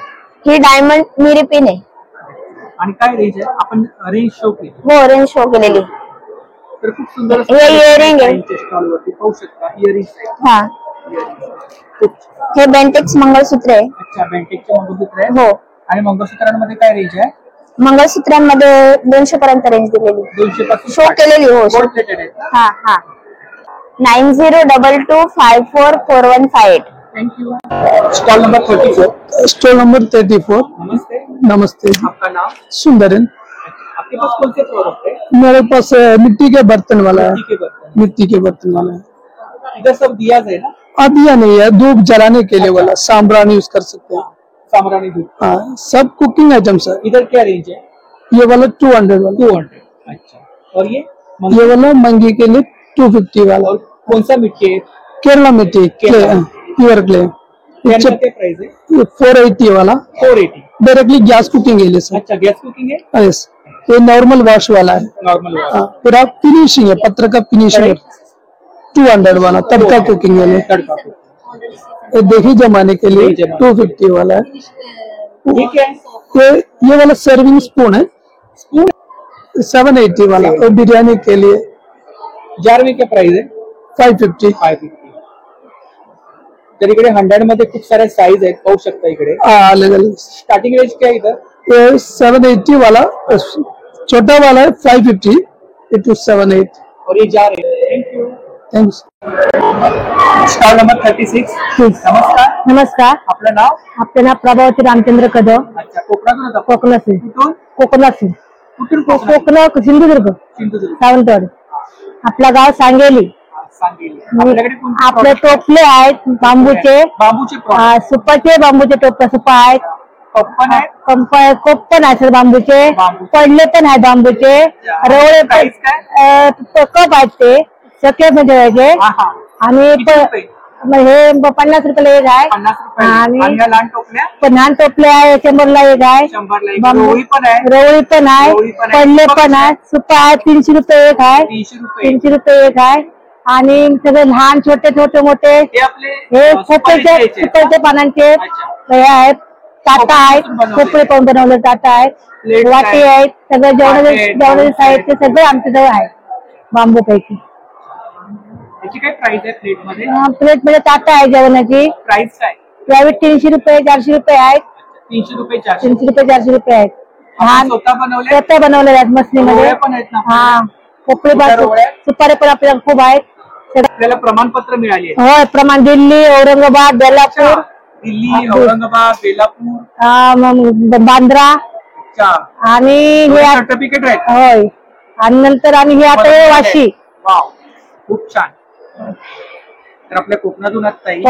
ही डायमंड मिरी पिन आहे. आणि काय रेंज आहे? आपण रेंज शो केली. हो, रेंज शो केलेली. तर खूप सुंदर हे इयरिंग आहे. स्टॉल वरती पाहू शकता इयरिंग्स आहे. हा, हे बेंटेक्स मंगळसूत्र आहे. अच्छा, बेंटेक्सचे मंगळसूत्र आहे. हो. आणि मंगळसूत्रांमध्ये काय रेंज आहे? मंगळसूत्रांमध्ये 200 पर्यंत रेंज दिलेली. 200 पासून शो केलेली. हो, गोल्ड प्लेटेड आहे. हा हा. 9022544158. Thank you. Stall number 34. Stall number 34. नमस्ते. नमस्ते, आपका नाम? सुंदरन। आपके पास कौन से प्रोडक्ट है? मेरे पास मिट्टी के बर्तन वाला है। मिट्टी के बर्तन। मिट्टी के बर्तन वाला है। इधर सब दिया है ना? दिया नहीं है, धूप जलाने के लिए वाला सांभरान यूज कर सकते हैं। सामरानी धूप। हाँ, सब कुकिंग आइटम्स है। इधर क्या रेंज है? ये वाला 200 वाला। 200। अच्छा, और ये वाला मंगी के लिए 250 वाला। और कौन सा मिट्टी है? केरला मिट्टी, प्योर क्ले। क्या प्राइस है? 480 वाला। 480। डायरेक्टली गैस कुकिंग है सर। अच्छा, गैस कुकिंग है? यस। ये नॉर्मल वॉश वाला है। Normal wash. फिर आप फिनिशिंग है, पत्र का फिनिशिंग है 200 वाला। तड़का कुकिंग है। तड़का। दही जमाने के लिए 250 वाला है। ये क्या है? ये वाला सर्विंग स्पून है। स्पून 780 वाला। और बिरयानी के लिए जार में क्या प्राइस है? 550। 550। तर इकडे 100 मध्ये खूप साऱ्या साईज आहेत, पाहू शकता इकडे. अलग अलग स्टार्टिंग रेंज क्या है इधर? ये 780 वाला, छोटा वाला है 550 to 78. और ये जा रहे हैं. Thank you. Thanks. Stall number 36. नमस्कार. नमस्कार. आपलं नाव? आपलं नाव प्रभावती रामचंद्र कदम. अच्छा, कोकणातून होता? कोकणातून. कुठून? कोकणातून. कुठून? कोकण सिंधुदुर्ग. सिंधुदुर्ग. सावंतवाडी. आपलं गाव सांगेली. सांगेली. आपल्याकडे कोणते आपले टोपले आहेत बांबूचे. बांबूचे सुपाचे बांबूचे टोपले सुपा आहेत. पण आहे. कोप पण आहेत बांबूचे. पडले पण आहेत बांबूचे. रवळे पण कप आहेत ते सके मध्ये वेगळे. आणि हे 50 रुपयाला एक आहे. आणि लहान टोपले आहे 100 ला एक आहे. रवळी पण आहे. पडले पण आहे. सुपा आहे 300 रुपये एक आहे. 300 रुपये एक आहे. आणि सगळे लहान छोटे छोटे मोठे हे खोपळ्याचे पानांचे हे आहेत. टाटा आहेत. खोपळे पण बनवले टाटा आहेत. वाटी आहेत. सगळे जेवणाचे साहित्य सगळे आमच्याजवळ आहे बांबू पैकी. काय प्राइस आहे प्लेट मध्ये? प्लेट मध्ये टाटा आहे जेवणाची. प्राइस काय? प्राइस 300 रुपये 400 रुपये आहेत. 300 रुपये 400 रुपये आहेत. स्वतः बनवलेले आहेत मशनीमध्ये. हा खोपळे सुपारी पण आपल्याला खूप आहेत. आपल्याला प्रमाणपत्र मिळाले. होय प्रमाण. दिल्ली, औरंगाबाद, बेलापूर. दिल्ली, औरंगाबाद, बेलापूर, बांद्रा आणि हे सर्टिफिकेट आहेत. होय. आणि नंतर आणि हे आता वाशी. खूप छान. तर आपल्या कोकणातून ताई.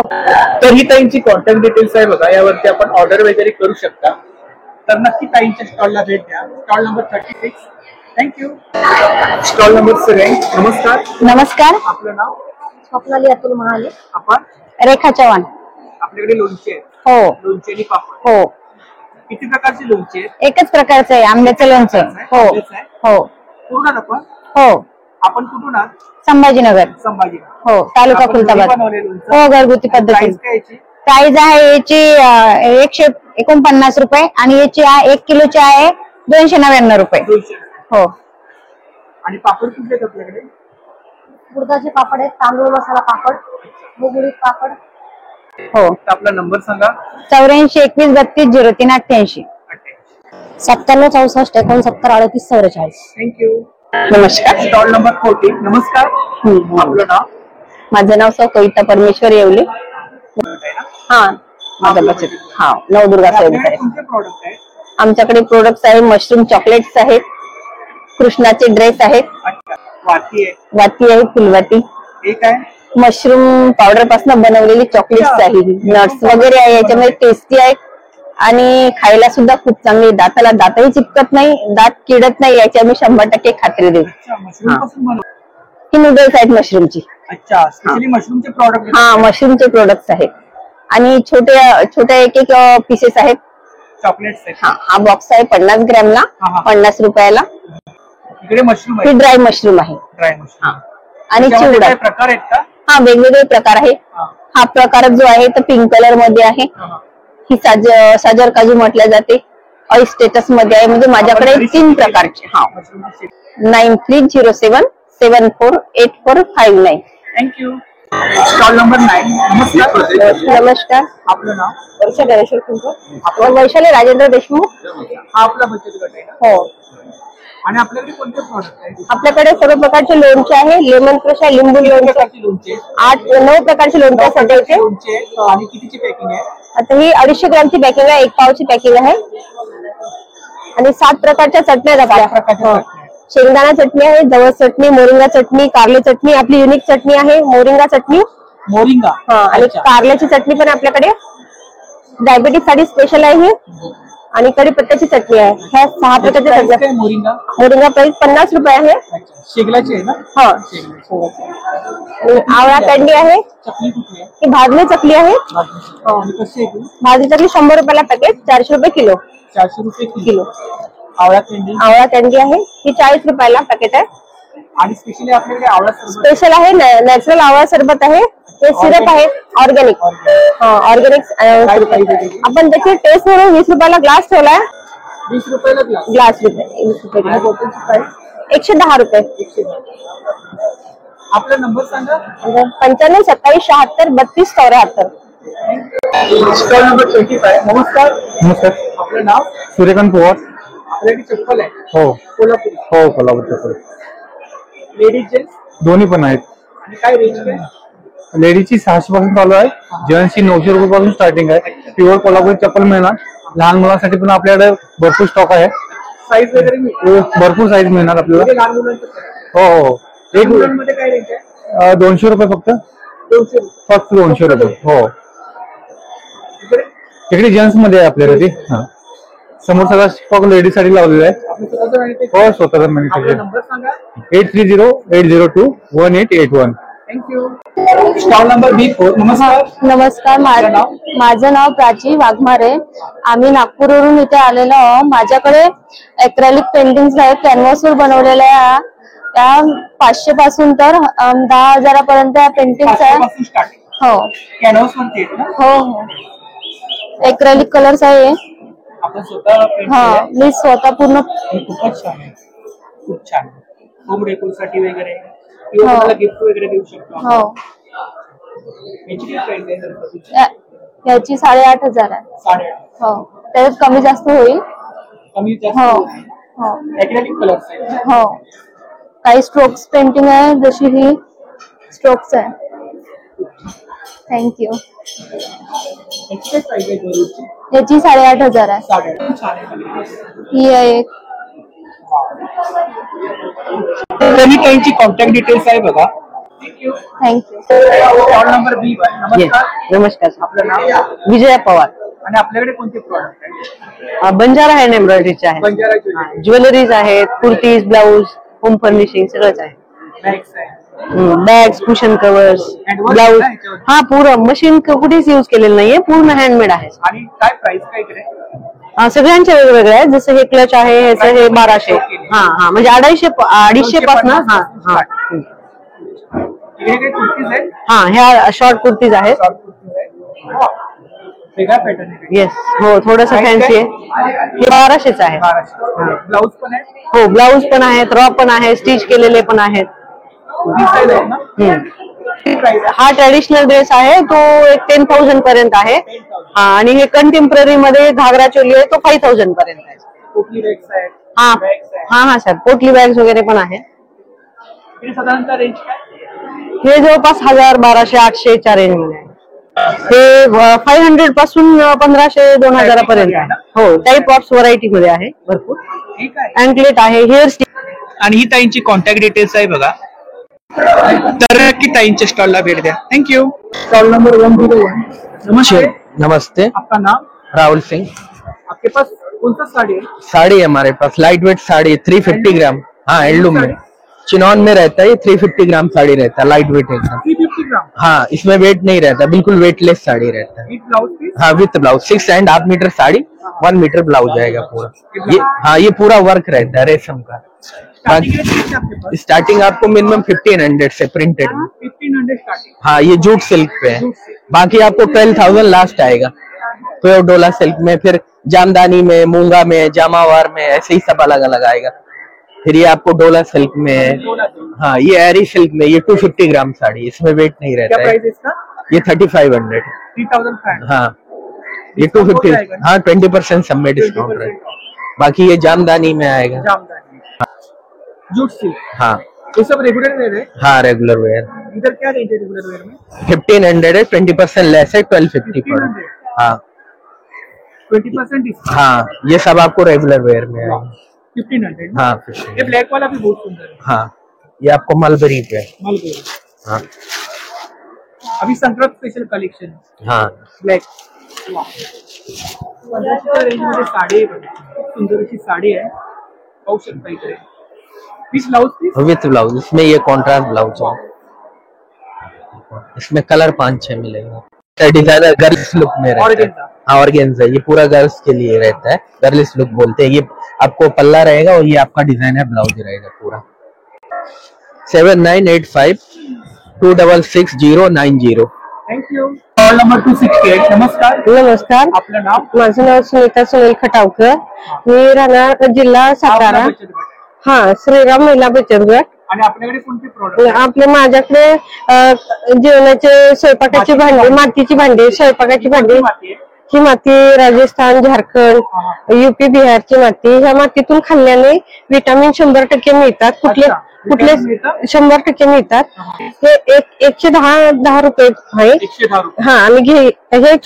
तर ही ताईंची कॉन्टॅक्ट डिटेल्स आहे बघा, यावरती आपण ऑर्डर वगैरे करू शकता. तर नक्की ताईंच्या स्टॉलला भेट द्या. Stall number 36. Thank you. Stall number 7. नमस्कार. नमस्कार. आपलं नाव? स्वप्नाली अतुल महाले. आपण? रेखा चव्हाण. आपल्याकडे लोणचे आहेत? हो. लोणचे आणि पापड. हो. किती प्रकारचे लोणचे आहेत? एकच प्रकारचं आहे आंब्याचं लोणचं. हो हो. पूर्ण आहात आपण? हो. आपण कुठून आहात? संभाजीनगर. संभाजीनगर. हो. तालुका खुलताबाद. हो घरगुती पद्धतीने. प्राइस आहे याची 149 रुपये आणि याची 1 किलोची आहे 299 रुपये. हो. आणि पापड कुठले आहेत आपल्याकडे? उडदाचे पापड आहेत. तांदूळ मसाला पापड, मुगुळीत पापड. हो. आपला नंबर सांगा. 84 21 32 03 88. 97 64 69 38 44. थँक्यू. नमस्कार. Stall number 40. नमस्कार. आपलं नाव? माझं नाव सौ कविता परमेश्वर येवले. हा माझा बचत. हा नवदुर्गा साहेब आहे. आमच्याकडे प्रोडक्ट्स आहेत. मशरूम चॉकलेट्स आहेत. कृष्णाचे ड्रेस आहेत. वाती आहे. फुलवाती. मशरूम पावडर पासून बनवलेली चॉकलेट्स आहेत. नट्स वगैरे आहे. याच्यामध्ये टेस्टी आहेत आणि खायला सुद्धा खूप चांगले. दाताला दातही चिपकत नाही, दात किडत नाही, याची आम्ही 100% खात्री देऊ. ही नूडल्स आहेत मशरूमची. मशरूमचे प्रोडक्ट? हा मशरूमचे प्रोडक्ट्स आहेत. आणि छोट्या एक पीसेस आहेत. चॉकलेट्स. हा बॉक्स आहे 50 ग्रॅमला 50 रुपयाला. इकडे मशरूम ही ड्राय मशरूम आहे. आणि चिवडा प्रकार आहेत का? हा वेगवेगळे प्रकार आहेत. हा प्रकार जो आहे तो पिंक कलर मध्ये आहे. ही साजर काजू म्हटल्या जाते. ऑइल स्टेटस मध्ये आहे. म्हणजे माझ्याकडे 3 प्रकारचे. हा 9307 748459. थँक्यू. Stall number 9. नमस्कार. आपलं नाव? वर्षा गणेश्वर कुंकू. आपण वैशाली राजेंद्र देशमुख. हा आपला बचत गट आहे ना? हो. आणि आपल्याकडे कोणते प्रोडक्ट आहेत? आपल्याकडे सर्व प्रकारचे लोणचे आहे. लेमन क्रश आहे. लिंबू लोणचे. 8-9 प्रकारचे लोणचे सध्याचे. आणि कितीची पॅकिंग आहे? आता ही 250 ग्रॅमची पॅकिंग आहे. 1 पावची पॅकिंग आहे. आणि 7 प्रकारच्या चटण्या आहेत आपल्या. शेंगदाणा चटणी आहे, जवळ चटणी, मोरिंगा चटणी, कारले चटणी. आपली युनिक चटणी आहे मोरिंगा चटणी. मोरिंगा. हा. आणि कारल्याची चटणी पण आपल्याकडे डायबिटीस साठी स्पेशल आहे ही. आणि कढीपत्त्याची चटणी आहे. ह्या 6 प्रकारच्या चटण्या. मोरिंगा प्राइस 50 रुपये आहे. शेगलाची आहे ना? हा. आवळा कँडी आहे. ही भाजणी चकली आहे. भाजणी चकली 100 रुपयाला पॅकेट, 400 रुपये किलो. 400 रुपये किलो. आवळा कँडी आहे. ही 40 रुपयाला पॅकेट आहे. आणि स्पेशली आपल्याकडे आवळा स्पेशल आहे. नॅचरल आवळा सरबत आहे. हे सिरप आहे ऑर्गॅनिक. ऑर्गॅनिक. आपण त्याची टेस्ट म्हणून 20 रुपयाला ग्लास ठेवलाय. 20 रुपयाला ग्लास. 20 रुपये. 110 रुपये. आपला नंबर सांगा. 95 27 76 32 74. Stall number 25. नमस्कार. नमस्कार. आपलं नाव? सूर्यकांत पवार. आपल्याकडे चप्पल आहे. हो कोल्हापुरी. हो कोल्हापूर चप्पल. लेडीज जेंट्स दोन्ही पण आहेत. आणि काय रेंज काय? लेडीजची 600 पासून चालू आहे, जेंट्सची 900 रुपयापासून स्टार्टिंग आहे. प्युअर कोल्हापुरी चप्पल मिळणार. लहान मुलांसाठी पण आपल्याकडे भरपूर स्टॉक आहे. साईज वगैरे मिळते? भरपूर साईज मिळणार आपल्याला. लहान मुलांचं हो हो. एक मुलांमध्ये काय रेंज आहे? 200 रुपये फक्त. 200 रुपये. फक्त 200 रुपये. हो. इकडे जेंट्स मध्ये आहे आपल्याकडे. हा समोर सगळा स्टॉक लेडीज साठी लावलेला आहे. हो स्वतःचा मॅन्युफॅक्चर. नंबर सांगा. 8308021881. थँक्यू. Stall number B4. नमस्कार. नमस्कार. माझं नाव प्राची वाघमारे. आम्ही नागपूरवरून इथे आलेलो आहोत. माझ्याकडे ॲक्रेलिक पेंटिंग्स आहेत, कॅनव्हासवर बनवलेल्या. त्या 500 पासून तर 10,000 पर्यंत पेंटिंग्स आहेत. हो कॅनव्हास वरती आहेत ना? हो हो. ॲक्रेलिक कलर्स आहे. आपण स्वतः हा मी स्वतः पूर्ण. खूपच छान आहे. खूप छान. होम डेकोर साठी वगैरे किंवा कोणाला गिफ्ट वगैरे देऊ शकतो. हो. याची काय प्राइस आहे? याची 8,500 आहे. 8,500. हो त्याच्यात कमी जास्त होईल. कमी जास्त. हो हो. ॲक्रेलिक कलर्स आहेत. हो. काही स्ट्रोक्स पेंटिंग आहे, जशी ही स्ट्रोक्स आहे. थँक्यू. याची काय प्राइस आहे दोरीची? याची 8,500 आहे. 8,500. छान आहे. ही आहे एक. त्यांनी त्यांची कॉन्टॅक्ट डिटेल्स आहे बघा. थँक्यू. Stall number B1. नमस्कार. नमस्कार. आपलं नाव? विजया पवार. आणि आपल्याकडे कोणते प्रॉडक्ट आहेत? बंजारा हँड एम्ब्रॉयडरीचे आहे. बंजारा ज्वेलरी. ज्वेलरीज आहेत, कुर्तीज, ब्लाऊज, होम फर्निशिंग सगळंच आहे. बॅग्स आहे. Bags, cushion covers, blouse. हा पूर्ण मशीन कुठेच युज केलेलं नाहीये, पूर्ण हँडमेड आहे. आणि काय प्राइस काय इकडे? सगळ्यांचे वेगवेगळे आहेत. जसं हे क्लच आहे, ह्याचं हे 1200. हा हा म्हणजे 250 पासून. हा हा. इकडे काही कुर्तीज आहेत? हा ह्या शॉर्ट कुर्तीज आहेत. वेगळा पॅटर्न आहे. येस. हो थोडस फॅन्सी आहे. हे 1200च आहे. ब्लाऊज पण आहे? हो ब्लाऊज पण आहेत, रॉ पण आहे, स्टिच केलेले पण आहेत. हा ट्रॅडिशनल ड्रेस आहे, तो एक 10,000 पर्यंत आहे. हा आणि हे कंटेम्पररी मध्ये घागरा चोली आहे, तो 5,000 पर्यंत आहे. पोटली बॅग्स आहेत. हा हा हा सर, पोटली बॅग्स वगैरे पण आहे. साधारणतः रेंज काय? हे जवळपास 1,000, 1200, 800 च्या रेंज मध्ये आहे. हे 500 पासून 1,500, 2,000 पर्यंत आहे. हो टाईप ऑफ व्हरायटी मध्ये आहे भरपूर. अँकलेट आहे, हेअर स्टिच. आणि ही ताईंची कॉन्टॅक्ट डिटेल्स आहे बघा. तर नक्की ताईंच्या स्टॉलला भेट द्या. थँक्यू. Stall number 101. नमस्ते. नमस्ते. आपका नाम? राहुल सिंह. आपके पास कौन सा साड़ी है? साड़ी है हमारे पास, लाइट वेट साड़ी है, 350 ग्राम. हाँ हैंडलूम में, चिनॉन में रहता है. ये 350 ग्राम साड़ी रहता है, लाइट वेट एकदम. 350 ग्राम. हाँ इसमें वेट नहीं रहता, बिल्कुल वेटलेस साड़ी रहता है. With blouse piece? हाँ with blouse. 6.5 metre sari, 1 metre blouse आएगा पूरा. ये हाँ ये पूरा वर्क रहता है रेशम का. स्टार्टिंग आपको मिनिमम 1,500 से प्रिंटेड में. 1,500 स्टार्टिंग. हाँ ये जूट सिल्क पे है. बाकी आपको 12,000 लास्ट आएगा. तो डोला सिल्क में, फिर जामदानी में, मूंगा में, जामावार में, ऐसे ही सब अलग अलग आएगा. फिर ये आपको डोला सिल्क में है. हाँ ये एरी सिल्क में, ये 250 ग्राम साड़ी, इसमें वेट नहीं रहता है. ये 3,500. 3,500. हाँ ये 250. हाँ 20% सब में डिस्काउंट रहेगा. बाकी ये जामदानी में आएगा. Jute silk. हाँ ये सब रेगुलर वेयर है? हाँ रेगुलर वेयर. इधर क्या रेंज है रेगुलर वेयर में? 1,500 है, 20% लेस है, 1,250 पड़ा. हाँ 20% डिस्काउंट. हाँ ये सब आपको रेगुलर वेयर में आएगा. 1,500. हाँ ये ब्लैक वाला भी बहुत सुंदर है. हाँ ये आपको मलबरी पे. मलबरी. हाँ अभी संक्रांत स्पेशल कलेक्शन है. हाँ ब्लॅक. रेंज मध्ये साडी आहे, सुंदर अशी साडी आहे, पाहू शकता इकडे. Piece blouse piece with blouse. इसमें ये कॉन्ट्रास्ट ब्लाउज है, इसमें कलर 5-6 मिलेगा. डिजाइनर गर्ल्स लुक में रहता है. हाँ ऑर्गेन्जा, ये पूरा गर्ल्स के लिए रहता है, गर्ल्स लुक बोलते हैं. ये आपको पल्ला रहेगा और ये आपका डिजाइनर ब्लाउज रहेगा पूरा. 7985 266 थँक्यू. Call number 268. नमस्कार. नमस्कार. आपलं नाव? माझं नाव सुनीता सुनील खटावकर. मी राहणार जिल्हा सातारा. हा श्रीराम महिला बचत गट. आणि आपल्याकडे कोणते प्रोडक्ट? आपले माझ्याकडे जेवणाचे स्वयंपाकाची भांडी, मातीची भांडी, स्वयंपाकाची भांडी. ही माती राजस्थान, झारखंड, युपी, बिहारची माती. ह्या मातीतून खाल्ल्याने विटामिन 100% मिळतात. कुठले 100% मिळतात. हे 110 रुपये आहे. 110 रुपये. हा, आणि हे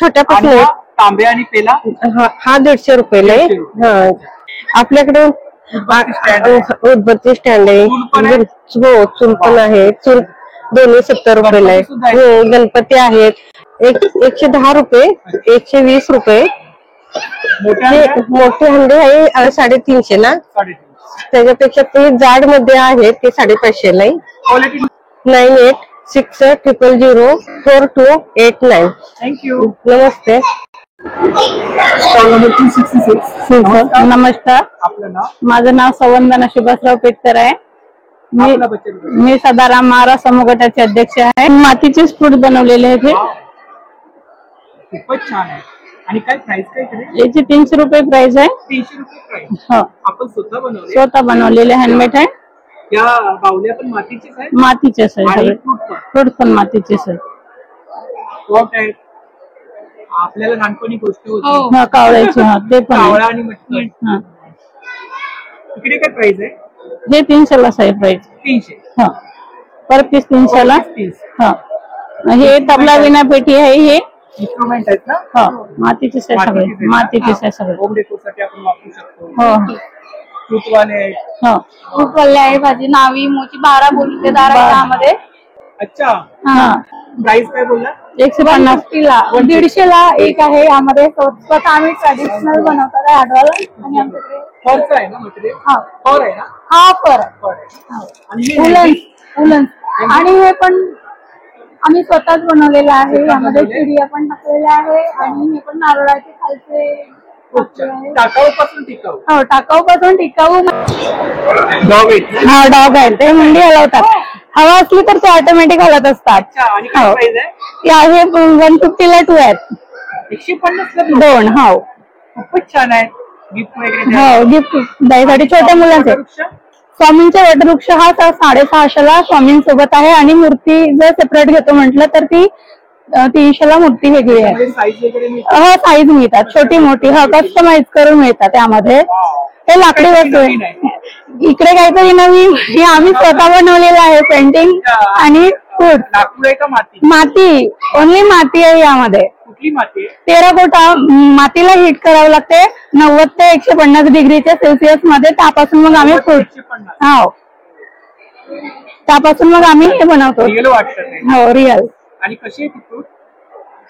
छोट्यापासून तांबे आणि पेला हा 150 रुपयाला आहे. हा, आपल्याकडे उदबत्ती स्टँड आहे. हो, चूल पण आहे. चूल दोन्ही 70 रुपयाला आहे. हो, गणपती आहेत. 110 रुपये, 120 रुपये. मोठे हंडे आहे 350 ला. त्याच्यापेक्षा ते जाड मध्ये आहे ते 550 ला आहे. 9860004289. थँक्यू. नमस्ते. नमस्कार. आपलं नाव? माझं नाव सवंदना सुभाषराव पेटकर आहे. मी सदाराम महाराज समूह गटाचे अध्यक्ष आहे. मातीचेच फ्रूट बनवलेले आहेत. हे खूपच छान आहे. आणि काय प्राइस काय इकडे? याची 300 रुपये प्राइस आहे. 300 रुपये प्राइस. हो, आपण स्वतः बनवले? स्वतः बनवलेले हँडमेड आहे. या बावल्या पण मातीचेच आहेत? मातीचेच आहे आणि सगळे. फ्रूट पण मातीचेच आहे. पॉट आहेत. आपल्याला लहानपणी गोष्टी होती. हा, कावळ्याचे. हा, ते पण कावळा आहे. आणि मटकी. हा, इकडे काय प्राइस आहे? हे 300 ला आहे प्राइस. 300. हा, पर पीस 300 ला. हा, हे तबला विना पेटी आहे. हे इन्स्ट्रुमेंट आहेत ना? हा, मातीचेच आहे सगळे. मातीचेच आहे सगळे. होम डेकोरसाठी आपण वापरू शकतो. हो, तूतवाले आहेत. हो. उकळले आहे भाजी, नावी, मोची, 12 बोलतेदार आहे त्यामध्ये. अच्छा. हा, प्राइस काय बोलला? 150 ला. 150 ला एक आहे. यामध्ये स्वतः आम्ही ट्रॅडिशनल बनवतात हार्डवाला. आणि आमच्याकडे फरचा आहे ना मटेरियल? हा, फर आहे ना? हा फर. आणि उलन. आणि हे पण आम्ही स्वतःच बनवलेलं आहे. यामध्ये चिडिया पण टाकलेल्या आहे. आणि हे पण नारळाचे खालचे टाकाऊ पासून टिकाऊ. हो, टाकाऊ पासून टिकाऊ. डॉग आहेत. हा, डॉग आहे. ते मुंडी हलवतात. हवा असली तर ते ऑटोमॅटिक हलत असतात. आणि काय प्राइस आहे? ते आहे 150 ला 2 आहेत. 150 ला 2. हो, खूपच छान आहे. गिफ्ट वगैरे हो, गिफ्ट द्यायसाठी छोट्या मुलांचे. स्वामींचे वटवृक्ष हा 650 ला स्वामींसोबत आहे. आणि मूर्ती जर सेपरेट घेतो म्हटलं तर ती 300 ला मूर्ती वेगळी आहे. साईज वगैरे हा, साईज मिळतात. छोटी मोठी. हा, कस्टमाइज करून मिळतात त्यामध्ये. हे लाकडी वस्तू आहे. इकडे काहीतरी नवीन हे आम्ही स्वतः बनवलेलं आहे. पेंटिंग आणि फूड. लाकूड आहे का माती? माती. ओनली माती आहे यामध्ये. कुठली माती आहे? टेराकोटा. मातीला हीट करावं लागते 90 ते 150 डिग्रीच्या सेल्सिअस मध्ये. त्यापासून मग आम्ही फूड. हो, त्यापासून मग आम्ही हे बनवतो. रिअल वाटतं ते. हो, रिअल. आणि कशी आहे ती फ्रूट?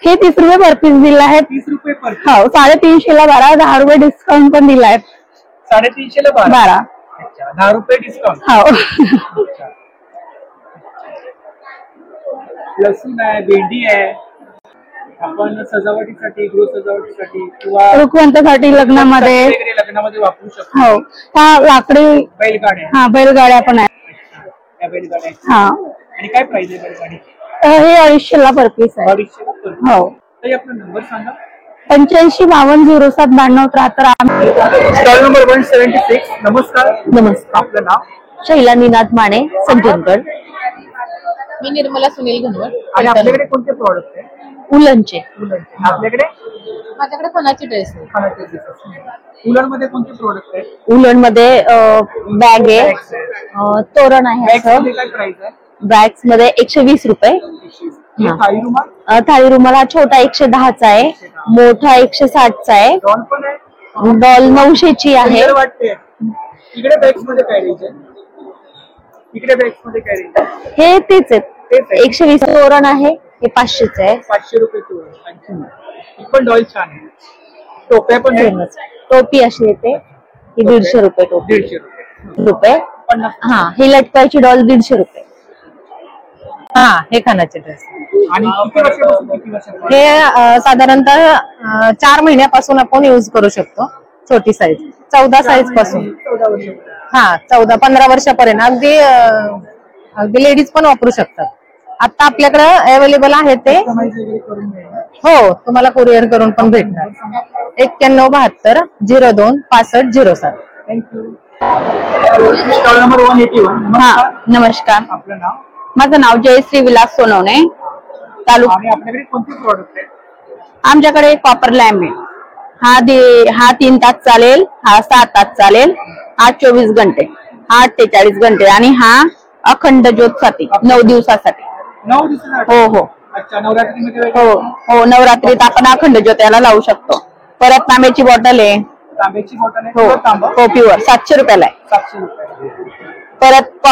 हे 30 रुपये पर पीस दिलं आहे. 30 रुपये पर. हो, 350 ला 12. 10 रुपये डिस्काउंट पण दिला आहे. 350 ला 12. अच्छा, 10 रुपये डिस्काउंट. हो. लसूण आहे, भेंडी आहे. आपण सजावटीसाठी, गृह सजावटीसाठी किंवा रुखवंतासाठी लग्नामध्ये लग्नामध्ये वापरू शकतो. हो, ह्या लाकडी बैलगाड्या. हा, बैलगाड्या पण आहेत. त्या बैलगाड्या. हा, आणि काय प्राइस आहे बैलगाडी? हे 250 ला पर पीस आहे. 250 ला पर. हो. तर आपला नंबर सांगा. 8552079273. Stall number 176. नमस्कार. नमस्कार. आपलं नाव? शैला निनाद माने, सज्जनगड. मी निर्मला सुनील घनवट. आणि आपल्याकडे कोणते प्रॉडक्ट आहे? उलनचे. आपल्याकडे माझ्याकडे खणाचे ड्रेस आहे. उलन मध्ये कोणते प्रोडक्ट आहे? उलन मध्ये बॅग आहे, तोरण आहे. काय प्राइस आहे? बॅग्स मध्ये 120 रुपये. थाळी रुमाल? थाळी रुमाल हा छोटा 110चा आहे. मोठा 160चा आहे. डॉल पण आहे? डॉल 900 ची आहे. वाटते. इकडे बॅग्स मध्ये काय रेंज आहे? इकडे बॅग्स मध्ये काय रेंज आहे? हे तेच आहे. 120 तोरण आहे. हे 500च आहे. 500 रुपये तोरण. पण डॉल छान आहे. टोप्या पण आहे. टोपी अशी येते. ही 150 रुपये टोपी. 150 रुपये. हा, ही लटकायची डॉल 150 रुपये. हा, हे खणाचे ड्रेस. आणि किती वर्षापासून? हे साधारणतः 4 महिन्यापासून आपण युज करू शकतो. छोटी साईज 14 साईज पासून. 14 वर्ष. हा, 14-15 वर्षापर्यंत अगदी लेडीज पण वापरू शकतात. आता आपल्याकडे अवेलेबल आहे ते. हो, तुम्हाला कुरिअर करून पण भेटणार. 9172 02 65 07. थँक्यू. Stall number 181. हा नमस्कार. आपलं नाव माझं नाव जयश्री विलास सोनवणे. तालुका आणि आपल्याकडे कोणते प्रोडक्ट आहेत? आमच्याकडे कॉपर लॅम्प आहे. हा 3 तास चालेल, हा 7 तास चालेल, हा 24 घंटे, हा 48 घंटे आणि हा अखंड ज्योतसाठी 9 दिवसासाठी. 9 दिवसासाठी? हो हो. अच्छा, नवरात्रीमध्ये हो हो, नवरात्रीत आपण अखंड ज्योत याला लावू शकतो. परत तांब्याची बॉटल आहे. तांब्याची बॉटल आहे? हो pure तांबा? हो, प्युअर 700 रुपयाला आहे. 700 रुपये. परत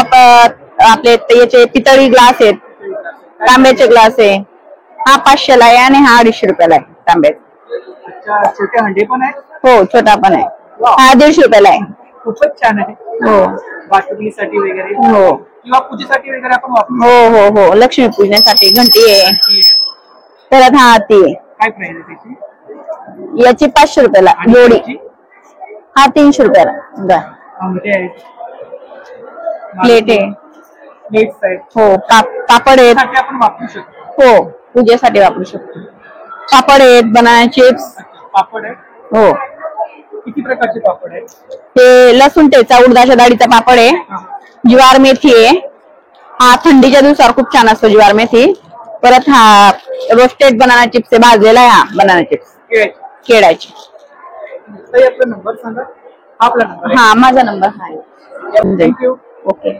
आपले याचे पितळी ग्लास आहेत, तांब्याचे ग्लास आहे. हा 500ला आहे आणि हा 250 रुपयाला आहे तांब्याचा. अच्छा, छोटे हंडे पण आहेत? हो, छोटा पण आहे. हा 150 रुपयाला आहे. खूपच छान आहे. हो वाटुकीसाठी वगैरे हो किंवा पूजेसाठी वगैरे आपण वापरू. हो हो हो, लक्ष्मी पूजण्यासाठी घंटी आहे. परत हा ती आहे. काय प्राइस आहे त्याची? याची 500 रुपयाला जोडी. हा 300 रुपयाला. म्हणजे प्लेट आहे. प्लेट्स आहेत. हो, पापड आहेत. साठी आपण वापरू शकतो. हो, पूजेसाठी वापरू शकतो. पापड आहेत, बनाना चिप्स. पापड आहे. हो. किती प्रकारचे पापड आहेत? ते लसूण ठेचा उडदाच्या डाळीचा पापड आहे. ज्वार मेथी आहे. हा थंडीच्या दिवसावर खूप छान असतो ज्वार मेथी. परत हा रोस्टेड बनाना चिप्स आहे, भाजलेला आहे हा बनाना चिप्स केळाची. आपला नंबर सांगा. आपला नंबर हा माझा नंबर आहे. थँक्यू. ओके.